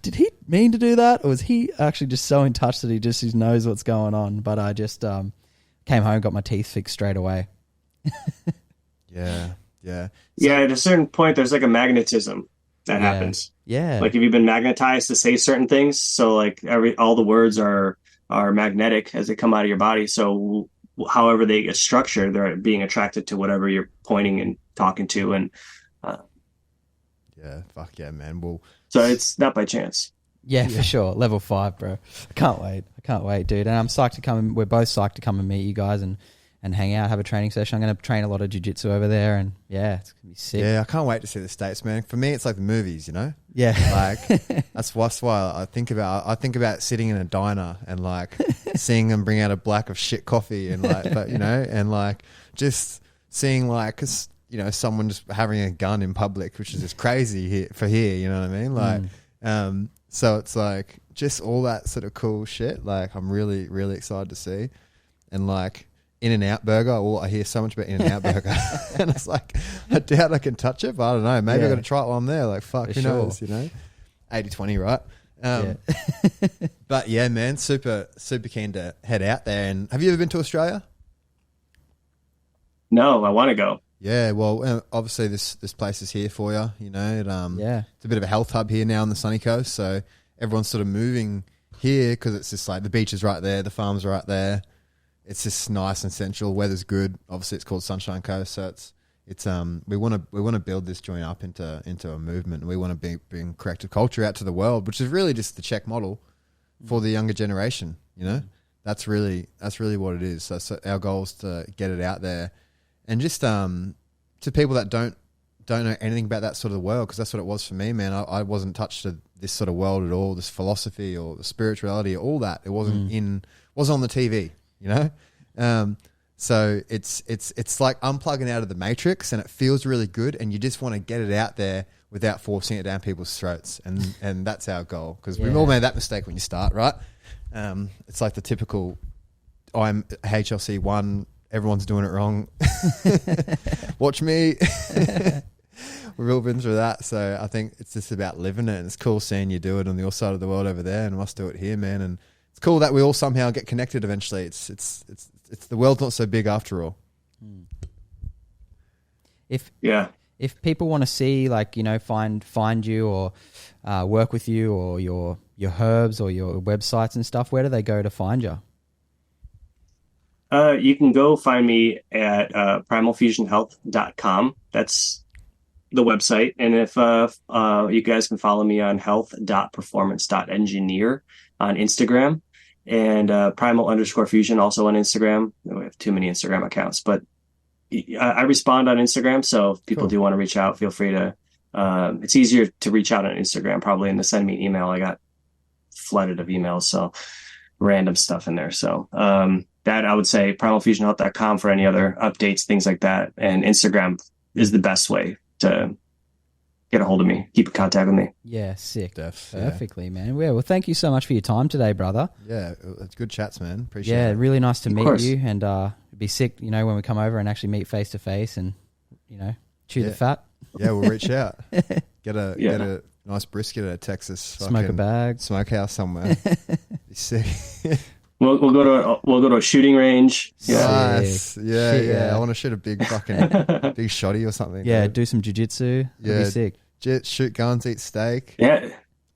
Speaker 1: did he mean to do that? Or was he actually just so in touch that he knows what's going on? But I just came home, got my teeth fixed straight away.
Speaker 3: Yeah.
Speaker 2: At a certain point, there's like a magnetism that happens.
Speaker 1: Yeah.
Speaker 2: Like if you've been magnetized to say certain things, so like all the words are magnetic as they come out of your body. So however they get structured, they're being attracted to whatever you're pointing and talking to. And
Speaker 3: fuck yeah, man. Well,
Speaker 2: so it's not by chance.
Speaker 1: Yeah, for sure. Level 5, bro. I can't wait, dude. And I'm psyched to come. We're both psyched to come and meet you guys and hang out, have a training session. I'm going to train a lot of jiu-jitsu over there, and yeah, it's going to be sick.
Speaker 3: Yeah, I can't wait to see the States, man. For me, it's like the movies, you know?
Speaker 1: Yeah.
Speaker 3: Like, that's why I think about sitting in a diner and like seeing them bring out a black of shit coffee and like, but, you know, and like just seeing like, 'cause, you know, someone just having a gun in public, which is just crazy here, you know what I mean? Like, so it's like just all that sort of cool shit. Like, I'm really, really excited to see. And like, In-N-Out Burger. Oh, I hear so much about In-N-Out Burger. And it's like, I doubt I can touch it, but I don't know. Maybe I got to try it while I'm there. Like, fuck, who knows, you know? 80-20, right? But yeah, man, super, super keen to head out there. And have you ever been to Australia?
Speaker 2: No, I want to go.
Speaker 3: Yeah, well, obviously this place is here for you, you know. It's a bit of a health hub here now on the sunny coast. So everyone's sort of moving here because it's just like the beach is right there, the farm's right there. It's just nice and central. Weather's good. Obviously, it's called Sunshine Coast, so it's we want to build this joint up into a movement. We want to bring corrective culture out to the world, which is really just the CHEK model for the younger generation. You know, that's really what it is. So our goal is to get it out there, and just to people that don't know anything about that sort of world, because that's what it was for me, man. I wasn't touched to this sort of world at all. This philosophy or the spirituality, all that. It wasn't wasn't on the TV. You know, so it's like unplugging out of the matrix, and it feels really good, and you just want to get it out there without forcing it down people's throats, and that's our goal, because we've all made that mistake when you start, right? It's like the typical, I'm HLC1, everyone's doing it wrong. Watch me. We've all been through that, so I think it's just about living it, and it's cool seeing you do it on the other side of the world over there, and us do it here, man, and it's cool that we all somehow get connected eventually. It's the world's not so big after all.
Speaker 1: If people want to see, like, you know, find you or work with you, or your herbs or your websites and stuff, where do they go to find you?
Speaker 2: You can go find me at primalfusionhealth.com. That's the website. And if you guys can follow me on health.performance.engineer on Instagram, and primal_fusion also on Instagram. We have too many Instagram accounts, but I respond on Instagram. So if people do want to reach out, feel free to. It's easier to reach out on Instagram probably than to send me an email. I got flooded of emails, so random stuff in there. So that I would say primalfusionhealth.com for any other updates, things like that. And Instagram is the best way to get a hold of me, keep in contact with me.
Speaker 1: Yeah, sick. Perfectly, man. Yeah, well, thank you so much for your time today, brother.
Speaker 3: Yeah, it's good chats, man. Appreciate it.
Speaker 1: Yeah, really nice to meet you, and it'd be sick, you know, when we come over and actually meet face to face and, you know, chew the fat.
Speaker 3: Yeah, we'll reach out. Get a nice brisket at a Texas
Speaker 1: smoke a bag,
Speaker 3: smokehouse somewhere. Be sick.
Speaker 2: We'll go to a shooting range.
Speaker 3: Yeah. Nice. Yeah. I want to shoot a big fucking big shotty or something.
Speaker 1: Yeah, do some jiu-jitsu. Yeah, be sick.
Speaker 3: Shoot guns, eat steak.
Speaker 2: Yeah,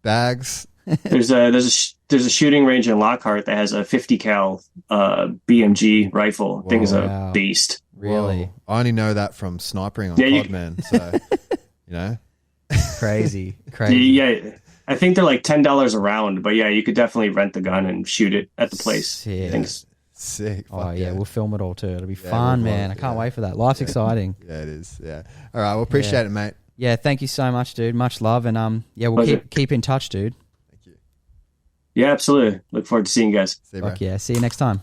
Speaker 3: bags.
Speaker 2: There's a shooting range in Lockhart that has a 50 cal BMG rifle. Thing is a beast.
Speaker 1: Really?
Speaker 3: Whoa. I only know that from snipering on COD, man. So you know,
Speaker 1: crazy.
Speaker 2: Yeah. I think they're like $10 a round, but yeah, you could definitely rent the gun and shoot it at the place.
Speaker 3: Sick.
Speaker 1: Oh yeah, we'll film it all too. It'll be fun, man. I can't wait for that. Life's exciting.
Speaker 3: Yeah, it is. Yeah. All right, well, appreciate it, mate.
Speaker 1: Yeah, thank you so much, dude. Much love, and we'll keep in touch, dude.
Speaker 2: Thank you. Yeah, absolutely. Look forward to seeing you guys.
Speaker 3: See you, bro.
Speaker 1: Yeah, see you next time.